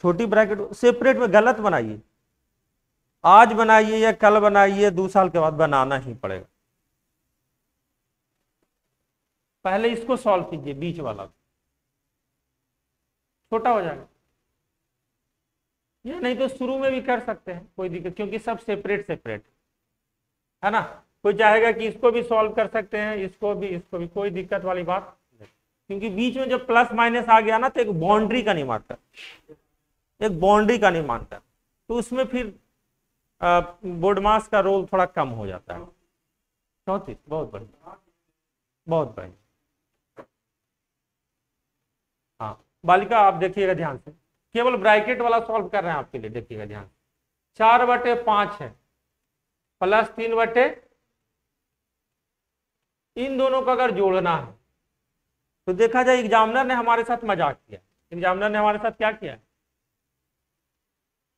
छोटी ब्रैकेट सेपरेट में गलत बनाइए, आज बनाइए या कल बनाइए, 2 साल के बाद बनाना ही पड़ेगा। पहले इसको सॉल्व कीजिए, बीच वाला छोटा हो जाएगा, या नहीं तो शुरू में भी कर सकते हैं, कोई दिक्कत, क्योंकि सब सेपरेट सेपरेट है ना। कोई चाहेगा कि इसको भी सॉल्व कर सकते हैं, इसको भी, कोई दिक्कत वाली बात नहीं, क्योंकि बीच में जब प्लस माइनस आ गया ना तो एक बाउंड्री का नहीं मानता, एक बाउंड्री का नहीं मानता, तो उसमें फिर बोर्ड मास का रोल थोड़ा कम हो जाता है। 34, बहुत बढ़िया, बहुत बढ़िया। हाँ बालिका, आप देखिएगा ध्यान से, केवल ब्रैकेट वाला सॉल्व कर रहे हैं आपके लिए, देखिएगा ध्यान से। 4/5 है प्लस 3/, इन दोनों का अगर जोड़ना है तो देखा जाए एग्जामिनर ने हमारे साथ मजाक किया, एग्जामिनर ने हमारे साथ क्या किया,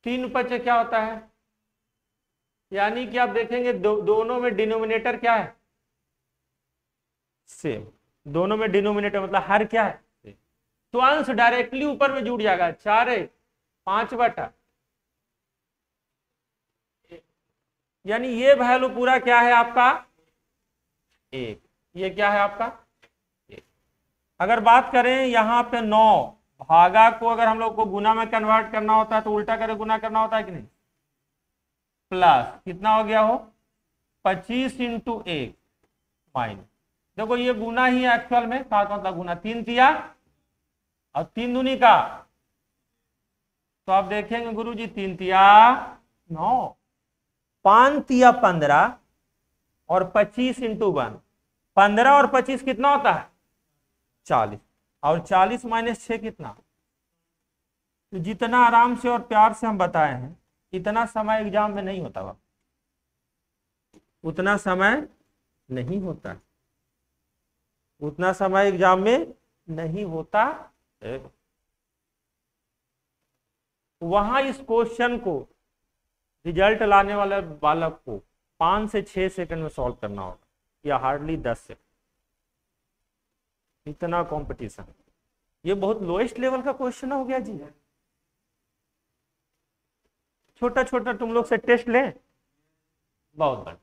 3/5 क्या होता है, यानी कि आप देखेंगे दोनों में डिनोमिनेटर क्या है, सेम, दोनों में डिनोमिनेटर मतलब हर क्या है, तो अंश डायरेक्टली ऊपर में जुड़ जाएगा, 4/5, यानी ये वैल्यू पूरा क्या है आपका 1, ये क्या है आपका 1। अगर बात करें यहाँ पे 9 भागा को अगर हम लोग को गुना में कन्वर्ट करना होता है तो उल्टा करके गुना करना होता है कि नहीं, प्लस कितना हो गया हो 25 × 1 माइनस, देखो ये गुना ही है एक्चुअल में, साथ मतलब गुना, 3 तिया और 3 दूनी का, तो आप देखेंगे गुरुजी 3 तिया 9, 5 तिया 15 और 25 × 1, 15 और 25 कितना होता है 40, और 40 - 6 कितना, तो जितना आराम से और प्यार से हम बताए हैं इतना समय एग्जाम में नहीं होता, उतना समय नहीं होता, उतना समय एग्जाम में नहीं होता। वहां इस क्वेश्चन को रिजल्ट लाने वाले बालक को 5 से 6 सेकंड में सॉल्व करना होगा, या हार्डली 10 सेकंड, इतना कंपटीशन। ये बहुत लोएस्ट लेवल का क्वेश्चन हो गया जी, छोटा छोटा तुम लोग से टेस्ट लें, बहुत बढ़िया।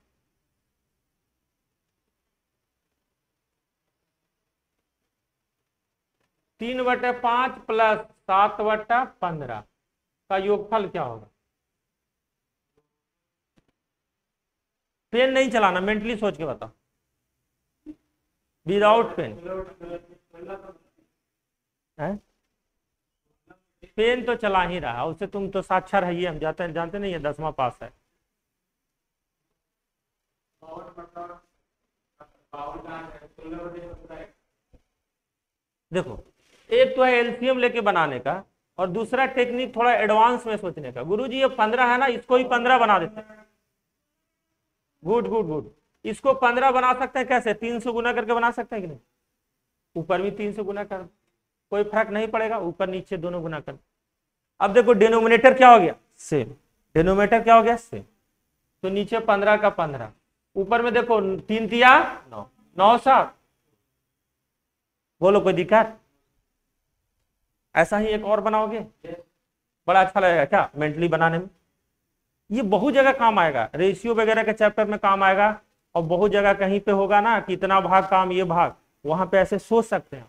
3/5 प्लस 7/15 का योगफल क्या होगा, पेन नहीं चलाना, मेंटली सोच के बताओ, विदाउट पेन है, पेन तो चला ही रहा, उससे तुम तो साक्षर है, ये हम जानते नहीं है, 10वां पास है। देखो एक तो है एलसीएम लेके बनाने का, और दूसरा टेक्निक थोड़ा एडवांस में सोचने का। गुरुजी ये 15 है ना, इसको ही 15 बना देते हैं, गुड गुड गुड, इसको 15 बना सकते हैं, कैसे 300 गुना करके बना सकते हैं कि नहीं, ऊपर भी 300 गुना कर, कोई फर्क नहीं पड़ेगा, ऊपर नीचे दोनों गुना कर। अब देखो डिनोमिनेटर क्या हो गया सेम, डिनोमिनेटर क्या हो गया सेम, तो नीचे 15 का 15, ऊपर में देखो 3 तिया 9, 9 7, बोलो कोई दिक्कत, ऐसा ही एक और बनाओगे, बड़ा अच्छा लगेगा क्या मेंटली बनाने में, ये बहुत जगह काम आएगा, रेशियो वगैरह के चैप्टर में काम आएगा, और बहुत जगह कहीं पे होगा ना कि इतना भाग काम ये भाग, वहां पे ऐसे सोच सकते हैं।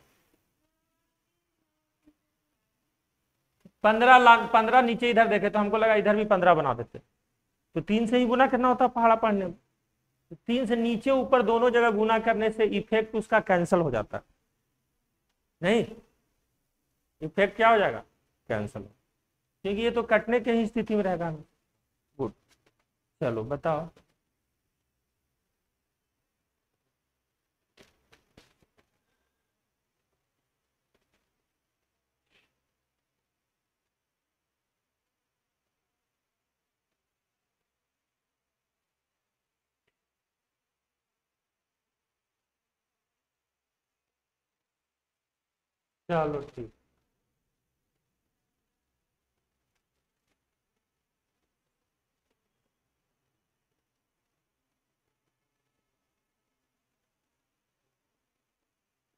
15 नीचे इधर देखे तो हमको लगा इधर भी 15 बना देते, तो 3 से ही गुना करना होता पहाड़ा पढ़ने में, तो 3 से नीचे ऊपर दोनों जगह गुना करने से इफेक्ट उसका कैंसिल हो जाता है, नहीं इफेक्ट क्या हो जाएगा कैंसिल, क्योंकि ये तो कटने की ही स्थिति में रहेगा। गुड, चलो बताओ, चलो ठीक,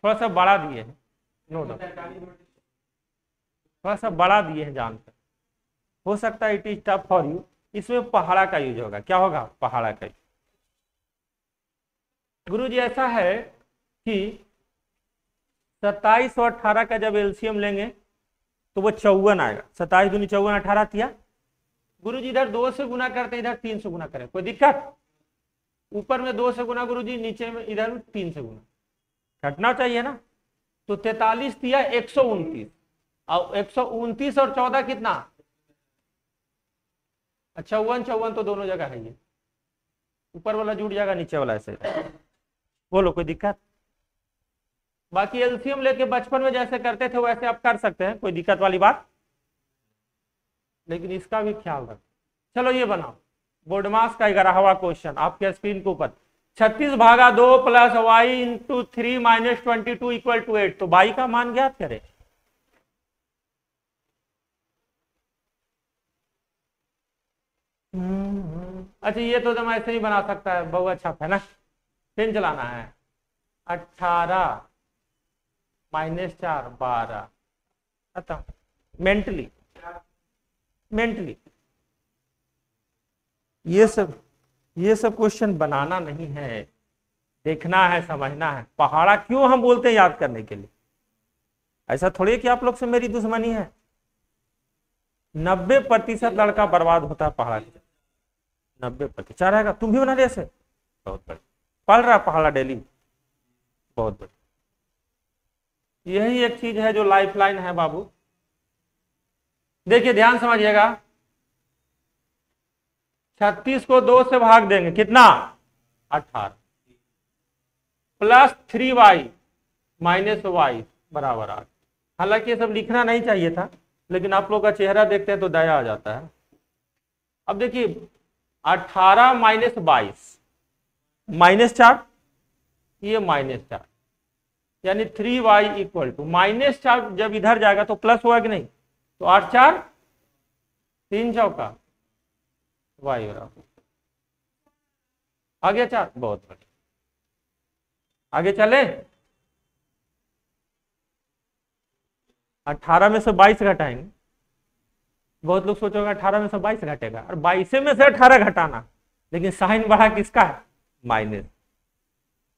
थोड़ा सा बढ़ा दिए हैं, नो डाउट, थोड़ा सा बढ़ा दिए हैं जानकर, हो सकता है it is tough for you, इसमें पहाड़ा का यूज होगा। क्या होगा? पहाड़ा का। गुरुजी ऐसा है कि 27 और 18 का जब एलसीएम लेंगे तो वो 54 आएगा। 27 दूनी 54, 18 तिया। गुरुजी इधर 2 से गुना करते हैं, इधर 3 से गुना करें, कोई दिक्कत? ऊपर में 2 से गुना गुरुजी, नीचे में इधर 3 से गुना, घटना चाहिए ना। तो 43 तिया 129, और 129 और 14 कितना? 54, 54 तो दोनों जगह है, ये ऊपर वाला जुड़ जाएगा, नीचे वाला ऐसे। बोलो कोई दिक्कत? बाकी एलसीएम लेके बचपन में जैसे करते थे वैसे आप कर सकते हैं, कोई दिक्कत वाली बात, लेकिन इसका भी ख्याल रखो। चलो ये बनाओ बोर्ड मास का 11वां क्वेश्चन आपके स्क्रीन के ऊपर। 36 भागा 2 plus y into 3 minus 22 equal to 8। तो वाई का मान ज्ञात करें। अच्छा ये तो तुम ऐसे ही बना सकता है, बहुत अच्छा है ना। पेन चलाना है। 18 माइनस 4 12। अच्छा मेंटली ये सब क्वेश्चन बनाना नहीं है, देखना है, समझना है। पहाड़ा क्यों हम बोलते हैं? याद करने के लिए। ऐसा थोड़ी है कि आप लोग से मेरी दुश्मनी है। 90% लड़का बर्बाद होता है पहाड़ा के। 90% चाह रहेगा तुम भी बना दे ऐसे। बहुत बढ़िया, पढ़ रहा पहाड़ा डेली, बहुत बढ़िया। यही एक चीज है जो लाइफ लाइन है बाबू। देखिए ध्यान समझिएगा, 36 को 2 से भाग देंगे, कितना? 18 प्लस 3y माइनस y बराबर 8। हालांकि ये सब लिखना नहीं चाहिए था, लेकिन आप लोग का चेहरा देखते हैं तो दया आ जाता है। अब देखिए 18 माइनस 22 माइनस 4, ये माइनस 4, यानी 3y इक्वल टू -4। जब इधर जाएगा तो प्लस होगा कि नहीं? तो 8 4 3 चौका y बराबर आ गया 4। बहुत बढ़िया, आगे चले। 18 में से 22 घटाएंगे। बहुत लोग सोचोगे 18 में से 22 घटेगा, और 22 में से 18 घटाना, लेकिन साइन बढ़ा किसका है? माइनस।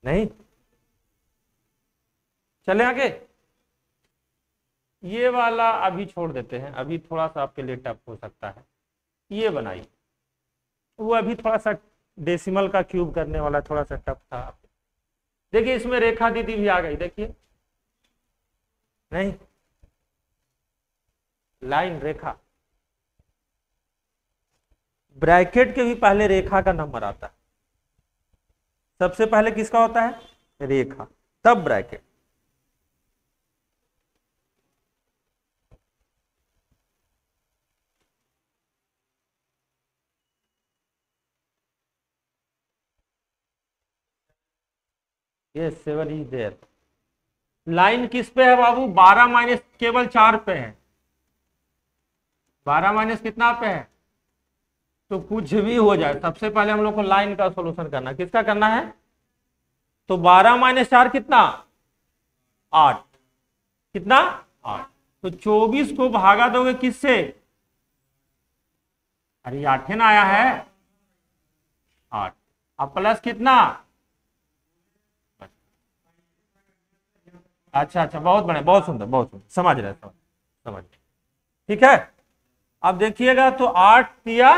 नहीं चले आगे। ये वाला अभी छोड़ देते हैं, अभी थोड़ा सा आपके लिए टफ हो सकता है। ये बनाइए, वो अभी थोड़ा सा डेसिमल का क्यूब करने वाला थोड़ा सा टफ था। देखिए इसमें रेखा दीदी भी आ गई, देखिए। नहीं लाइन, रेखा, ब्रैकेट के भी पहले रेखा का नंबर आता है। सबसे पहले किसका होता है? रेखा, तब ब्रैकेट। ये 7 इज देयर। लाइन किस पे है बाबू? 12 माइनस केवल 4 पे है। 12 माइनस कितना पे है? तो कुछ भी हो जाए, सबसे पहले हम लोग को लाइन का सॉल्यूशन करना। किसका करना है? तो 12 माइनस 4 कितना? 8। कितना? 8। तो 24 को भागा दोगे किससे? अरे 8 ना आया है, 8। अब प्लस कितना? अच्छा बहुत बढ़िया, बहुत सुंदर, बहुत सुंदर, समझ रहे, समझ। ठीक है, अब देखिएगा तो 8 दिया,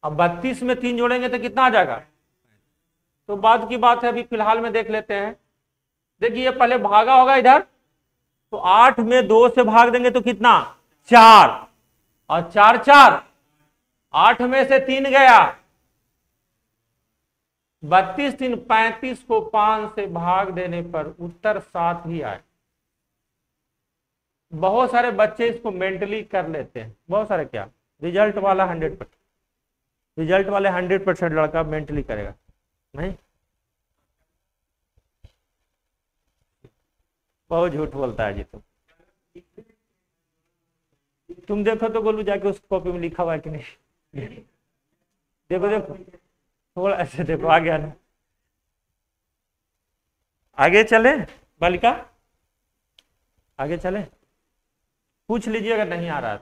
अब 32 में 3 जोड़ेंगे तो कितना आ जाएगा? तो बाद की बात है, अभी फिलहाल में देख लेते हैं। देखिए पहले भागा होगा इधर, तो 8 में 2 से भाग देंगे तो कितना? 4, और 4 4, 8 में से 3 गया, 32 3 35 को 5 से भाग देने पर उत्तर 7 ही आए। बहुत सारे बच्चे इसको मेंटली कर लेते हैं, बहुत सारे। क्या रिजल्ट वाला 100%, रिजल्ट वाले 100% लड़का मेंटली करेगा नहीं? बहुत झूठ बोलता है जी तुम देखो तो गोलू जाके उस कॉपी में लिखा हुआ है कि नहीं। देखो देखो थोड़ा ऐसे देखो, आ गया ना? आगे चले बालिका, आगे चले, पूछ लीजिए अगर नहीं आ रहा है।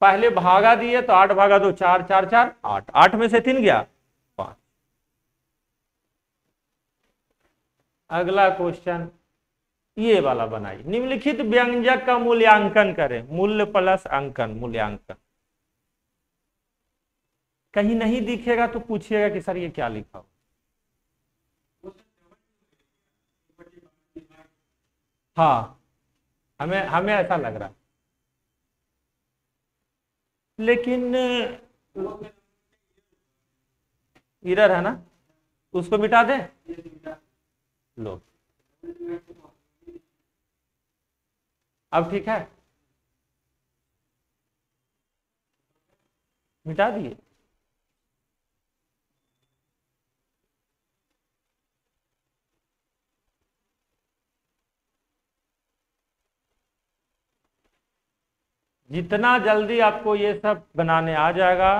पहले भागा दिए तो 8 भागा 2 4 4 4 8, 8 में से 3 गया 5। अगला क्वेश्चन ये वाला बनाइए, निम्नलिखित व्यंजक का मूल्यांकन करें। मूल्य प्लस अंकन, मूल्यांकन। कहीं नहीं दिखेगा तो पूछिएगा कि सर ये क्या लिखा हो। हाँ, हमें हमें ऐसा लग रहा है, लेकिन इरर है ना, उसको मिटा दें। लो, अब ठीक है, मिटा दिए। जितना जल्दी आपको ये सब बनाने आ जाएगा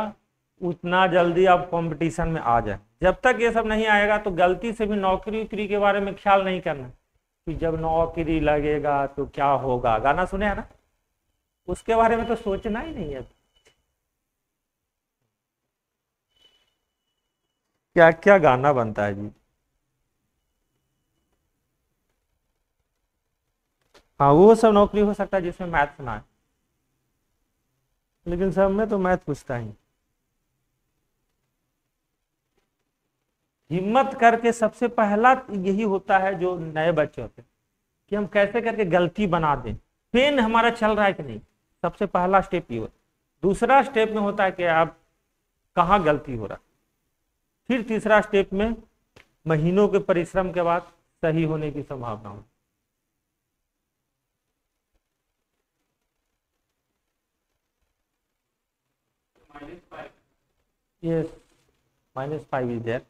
उतना जल्दी आप कंपटीशन में आ जाए। जब तक ये सब नहीं आएगा तो गलती से भी नौकरी उकरी के बारे में ख्याल नहीं करना कि जब नौकरी लगेगा तो क्या होगा। गाना सुने है ना, उसके बारे में तो सोचना ही नहीं है। क्या क्या गाना बनता है जी। हाँ, वो सब नौकरी हो सकता है जिसमें मैथ ना है, लेकिन सब में तो मैथ पूछता ही। हिम्मत करके सबसे पहला यही होता है जो नए बच्चे होते हैं कि हम कैसे करके गलती बना दें। पेन हमारा चल रहा है कि नहीं, सबसे पहला स्टेप ये होता है। दूसरा स्टेप में होता है कि आप कहाँ गलती हो रहा है। फिर तीसरा स्टेप में महीनों के परिश्रम के बाद सही होने की संभावना हो। Yes, -5 is there.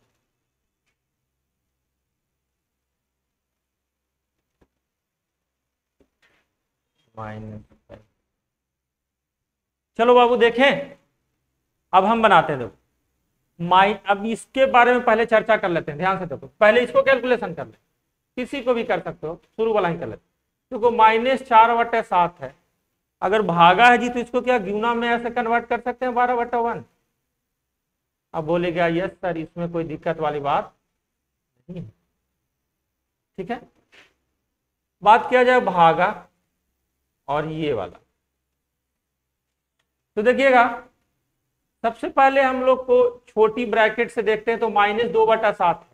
-5। चलो बाबू देखें, अब हम बनाते हैं। देखो अब इसके बारे में पहले चर्चा कर लेते हैं, ध्यान से देखो। पहले इसको कैलकुलेशन कर ले, किसी को भी कर सकते हो, शुरू वाला ही कर लेते। देखो -4/7 है, अगर भागा है जी तो इसको क्या गुना में ऐसे कन्वर्ट कर सकते हैं 12/1। अब बोलेगा यस सर इसमें कोई दिक्कत वाली बात नहीं है, ठीक है। बात किया जाए भागा और ये वाला, तो देखिएगा सबसे पहले हम लोग को छोटी ब्रैकेट से देखते हैं तो -2/7 है।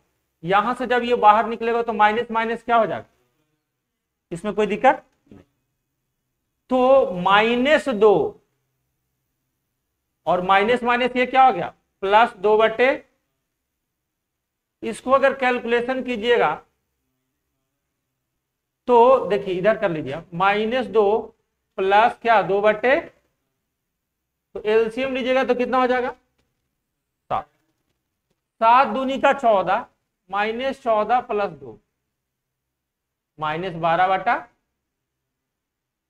यहां से जब ये बाहर निकलेगा तो माइनस माइनस क्या हो जाएगा, इसमें कोई दिक्कत नहीं। तो -2 और माइनस माइनस ये क्या हो गया +2/, इसको अगर कैलकुलेशन कीजिएगा तो देखिए इधर कर लीजिए -2 प्लस क्या 2/, तो एलसीएम लीजिएगा तो कितना हो जाएगा 7। 7 दूनी का 14, -14 + 2 -12/।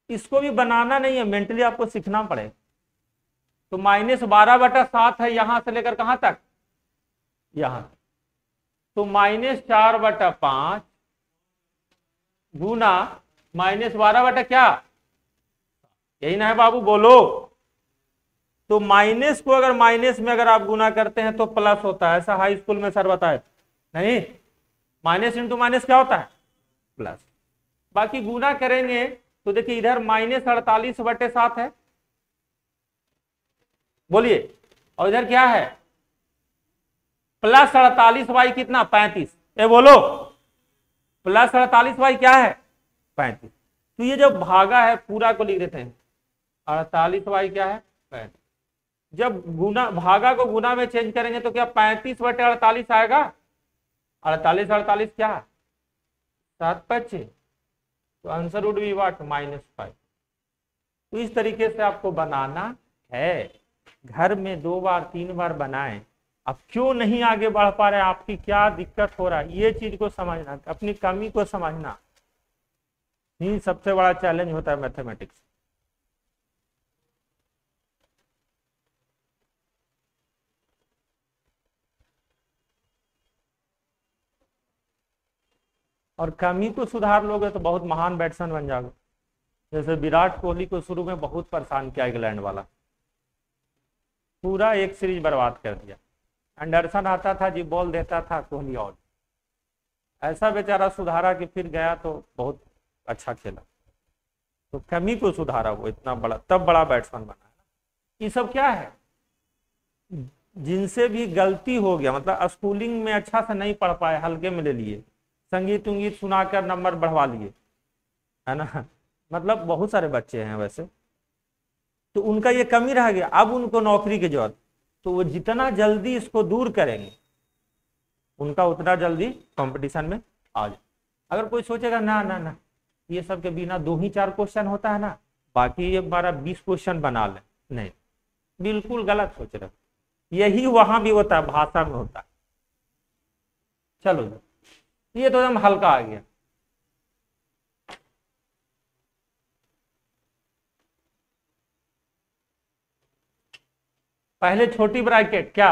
इसको भी बनाना नहीं है, मेंटली आपको सीखना पड़ेगा। तो -12/7 है यहां से लेकर कहां तक, यहां। तो -4/5 गुना -12/ क्या, यही ना है बाबू, बोलो। तो माइनस को अगर माइनस में अगर आप गुना करते हैं तो प्लस होता है, ऐसा हाई स्कूल में सर बताए नहीं। माइनस इंटू माइनस क्या होता है प्लस। बाकी गुना करेंगे तो देखिए इधर -48/7 है, बोलिए, और इधर क्या है +48y कितना 35, ये बोलो +48y क्या है 35। तो ये जो भागा है पूरा को लिख देते हैं 48y क्या है 35। जब गुना भागा को गुना में चेंज करेंगे तो क्या 35/48 आएगा। 48 क्या है 7/5, तो आंसर वुड बी व्हाट -5। तो इस तरीके से आपको बनाना है। घर में 2 बार 3 बार बनाएं। अब क्यों नहीं आगे बढ़ पा रहे, आपकी क्या दिक्कत हो रहा है, ये चीज को समझना, अपनी कमी को समझना ही सबसे बड़ा चैलेंज होता है मैथमेटिक्स। और कमी को सुधार लोगे तो बहुत महान बैट्समैन बन जाओगे। जैसे विराट कोहली को शुरू में बहुत परेशान किया इंग्लैंड वाला, पूरा एक सीरीज बर्बाद कर दिया। एंडरसन आता था जी, बॉल देता था, कोहली आउट। ऐसा बेचारा सुधारा कि फिर गया तो बहुत अच्छा खेला, तो कमी को सुधारा वो, इतना बड़ा तब बड़ा बैट्समैन बना। ये सब क्या है, जिनसे भी गलती हो गया, मतलब स्कूलिंग में अच्छा से नहीं पढ़ पाए, हल्के में ले लिए, संगीत उंगीत सुनाकर नंबर बढ़वा लिए, है ना। मतलब बहुत सारे बच्चे हैं वैसे, तो उनका ये कमी रह गया, अब उनको नौकरी की जरूरत, तो वो जितना जल्दी इसको दूर करेंगे उनका उतना जल्दी कंपटीशन में आ जाए। अगर कोई सोचेगा ना ना ना ये सब के बिना 2 ही 4 क्वेश्चन होता है ना, बाकी ये 12-20 क्वेश्चन बना ले, नहीं, बिल्कुल गलत सोच रहे। यही वहां भी होता है, भाषा में होता है। चलो ये तो एकदम हल्का आ गया। पहले छोटी ब्रैकेट क्या,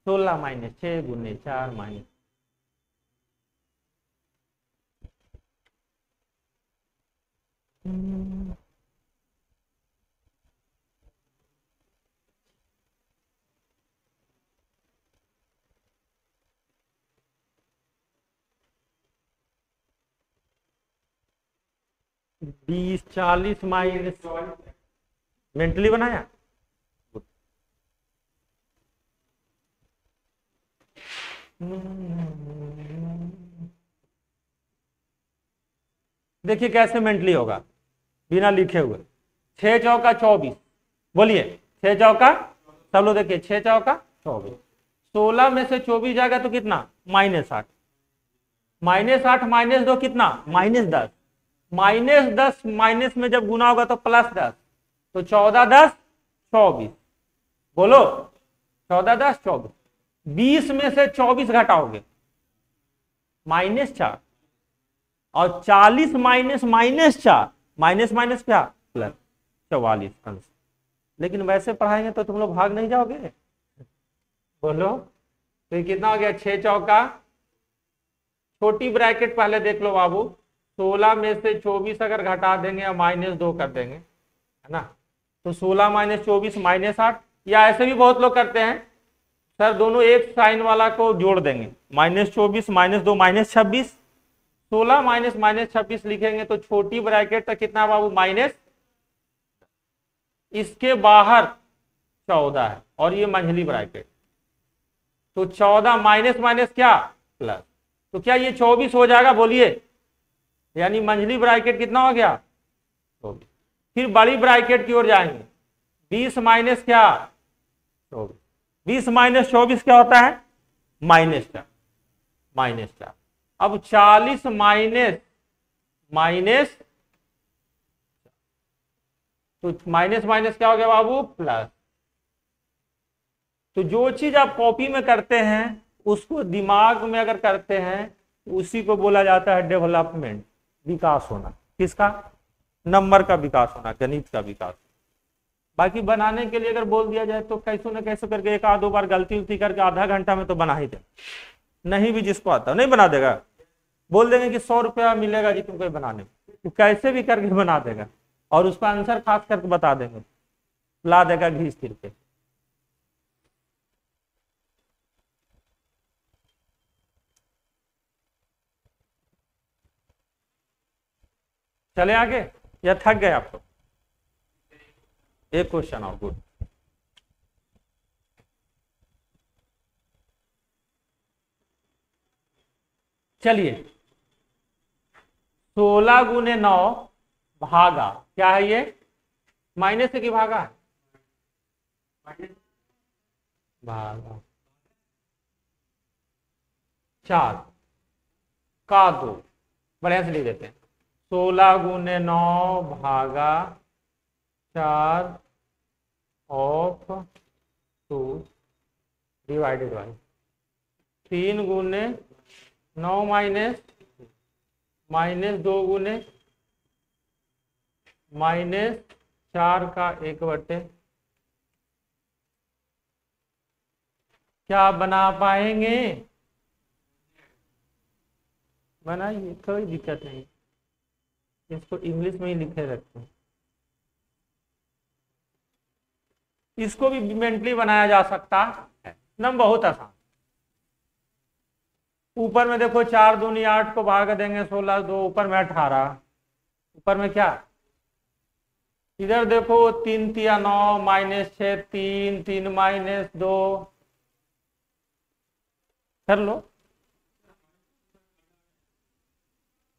16 माइनस 6 गुने 4 माइनस 20 40 माइनस, मेंटली बनाया। देखिए कैसे मेंटली होगा, बिना लिखे हुए। 6 चौका 24, बोलिए 6 चौका, सब लोग देखिए 6 चौका 24, 16 में से 24 जाएगा तो कितना, -8, -8 -2 कितना, -10, -10 माइनस में जब गुना होगा तो +10, तो 14 10 24, बोलो 14 10 24, 20 में से 24 घटाओगे -4, और 40 माइनस -4, माइनस माइनस क्या प्लस, 44 अंश। लेकिन वैसे पढ़ाएंगे तो तुम लोग भाग नहीं जाओगे, बोलो। तो ये कितना हो गया, 6 चौका, छोटी ब्रैकेट पहले देख लो बाबू, 16 में से 24 अगर घटा देंगे या -2 कर देंगे, है ना, तो 16 - 24 -8, या ऐसे भी बहुत लोग करते हैं सर, दोनों एक साइन वाला को जोड़ देंगे, -24 -2 -26, 16 माइनस -26 लिखेंगे तो छोटी ब्रैकेट तक कितना बाबू, माइनस, इसके बाहर 14 है और ये मंझली ब्रैकेट, तो 14 माइनस माइनस क्या प्लस, तो क्या ये 24 हो जाएगा, बोलिए, यानी मंझली ब्रैकेट कितना हो गया 24। फिर बड़ी ब्रैकेट की ओर जाएंगे, 20 माइनस क्या 24, 20 - 24 क्या होता है, -4, -4। अब 40 माइनस, तो माइनस माइनस क्या हो गया बाबू, प्लस। तो जो चीज आप कॉपी में करते हैं उसको दिमाग में अगर करते हैं, उसी को बोला जाता है डेवलपमेंट, विकास होना। किसका, नंबर का विकास होना, गणित का विकास। बाकी बनाने के लिए अगर बोल दिया जाए तो कैसे न कैसे करके 1-2 बार गलती उलती करके आधा घंटा में तो बना ही दे, नहीं भी जिसको आता नहीं बना देगा, बोल देंगे कि 100 रुपया मिलेगा जी तुमको बनाने में, तो कैसे भी करके बना देगा, और उसका आंसर खास करके बता देंगे, ला देगा घीस फिर के। चले आगे या थक गए आप तो, एक क्वेश्चन और, गुड। चलिए 16 गुने 9 भागा, क्या है ये, माइनस से कि भागा, भागा 4 का 2, बढ़िया से लिख देते हैं, 16 गुने 9 भागा 4 ऑफ 2 डिवाइडेड बाई 3 गुने 9 -2 गुने -4 का 1/, क्या बना पाएंगे, बनाइए, कोई दिक्कत नहीं, इसको इंग्लिश में ही लिखे रखते हैं। इसको भी मेंटली बनाया जा सकता है, नम बहुत आसान। ऊपर में देखो 4 दूनी 8 को भाग देंगे 16, 2 ऊपर में 18, ऊपर में क्या, इधर देखो 3 तिया 9 -6 3 3 -2 कर लो,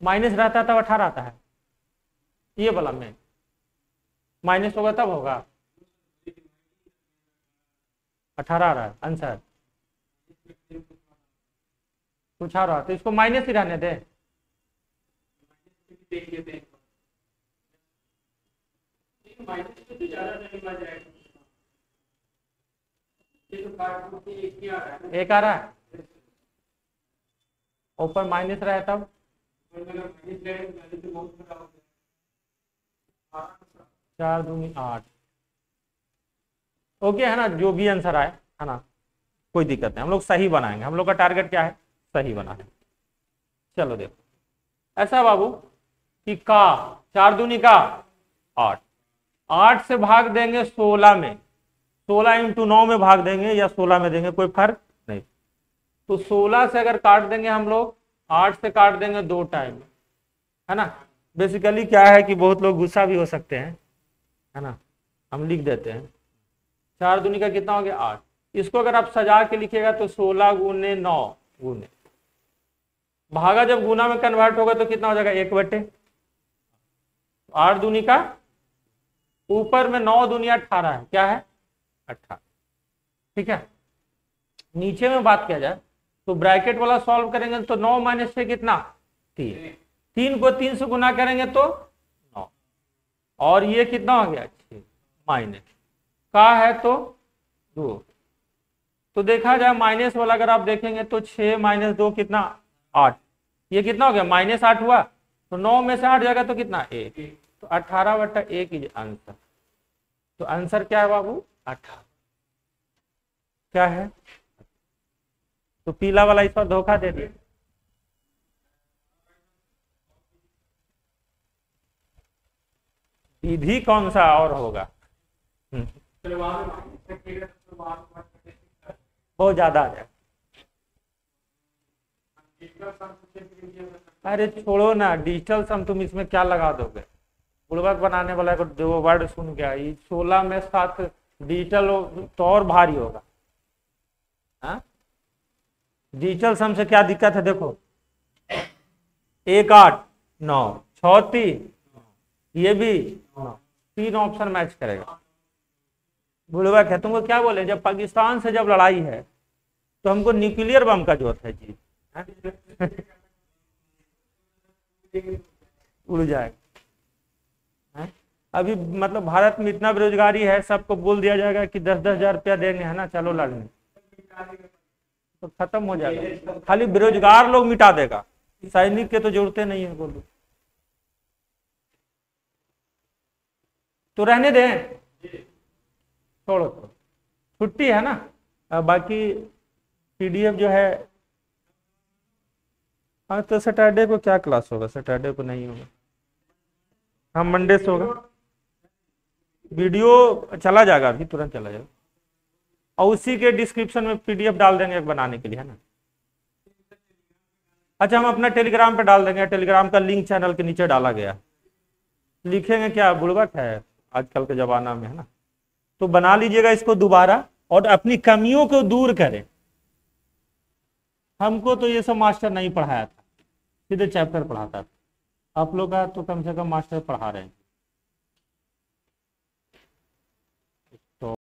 माइनस रहता तब 18 आता है, ये वाला में माइनस होगा तब होगा 18 आ रहा है आंसर, कुछ आ रहा तो इसको माइनस ही रहने दे। एक आ रहा है, ऊपर माइनस रहे तब 4 दूनी 8, ओके है ना, जो भी आंसर आए है ना, कोई दिक्कत नहीं, हम लोग सही बनाएंगे, हम लोग का टारगेट क्या है, सही बनाना। चलो देखो ऐसा बाबू कि का 4 दूनी का 8, 8 से भाग देंगे 16 में, 16 × 9 में भाग देंगे या 16 में देंगे, कोई फर्क नहीं। तो 16 से अगर काट देंगे हम लोग, 8 से काट देंगे 2 टाइम, है ना। बेसिकली क्या है कि बहुत लोग गुस्सा भी हो सकते हैं, है ना, हम लिख देते हैं 4 दूनी का कितना हो गया 8, इसको अगर आप सजा के लिखिएगा तो 16 × 9 गुने, भागा जब गुना में कन्वर्ट होगा तो कितना हो जाएगा 1/8, 8 दूनी का ऊपर में 9 दूनी 18 है, क्या है 18, ठीक है। नीचे में बात किया जाए तो ब्रैकेट वाला सॉल्व करेंगे तो 9 - 6 कितना 3, 3 को 3 से गुना करेंगे तो 9, और ये कितना हो गया 6 माइनस का है तो 2, तो देखा जाए माइनस वाला अगर आप देखेंगे तो 6 - 2 कितना 8, ये कितना हो गया -8 हुआ, तो 9 में से 8 जाएगा तो कितना 1, तो 18/1 इज आंसर। तो आंसर क्या है बाबू 18, क्या है, तो पीला वाला इस पर धोखा दे दिया, विधि कौन सा और होगा, बहुत ज्यादा आ जाए। अरे छोड़ो ना, डिजिटल सम तुम इसमें क्या लगा दोगे, बुड़बक बनाने वाला को 2 वर्ड सुन गया, 16 में 7 डिजिटल तो और भारी होगा। हाँ डिजिटल सम से क्या दिक्कत है, देखो 1 8 9 6 3, ये भी 3 ऑप्शन मैच करेगा, बुड़बक है। तुमको क्या बोले, जब पाकिस्तान से जब लड़ाई है तो हमको न्यूक्लियर बम का जरूरत है जी, उड़ जाएगा। अभी मतलब भारत में इतना बेरोजगारी है, सबको बोल दिया जाएगा कि 10-10 हजार रुपया देंगे, है ना, चलो लड़ने, तो खत्म हो जाएगा, खाली बेरोजगार लोग मिटा देगा, सैनिक के तो जरूरतें नहीं है, बोलो तो रहने दें, छोड़ो तो छुट्टी है ना। बाकी पीडीएफ जो है, हाँ तो सैटरडे को क्या क्लास होगा, सैटरडे को नहीं होगा, हाँ मंडे से होगा, वीडियो चला जाएगा, अभी तुरंत चला जाएगा, और उसी के डिस्क्रिप्शन में पीडीएफ डाल देंगे बनाने के लिए, है ना। अच्छा हम अपना टेलीग्राम पे डाल देंगे, टेलीग्राम का लिंक चैनल के नीचे डाला गया, लिखेंगे क्या, बुड़बक है आजकल के जमाना में, है ना। तो बना लीजिएगा इसको दोबारा और अपनी कमियों को दूर करें। हमको तो ये सब मास्टर नहीं पढ़ाया था, सीधे चैप्टर पढ़ाता था, आप लोग का तो कम से कम मास्टर पढ़ा रहे हैं।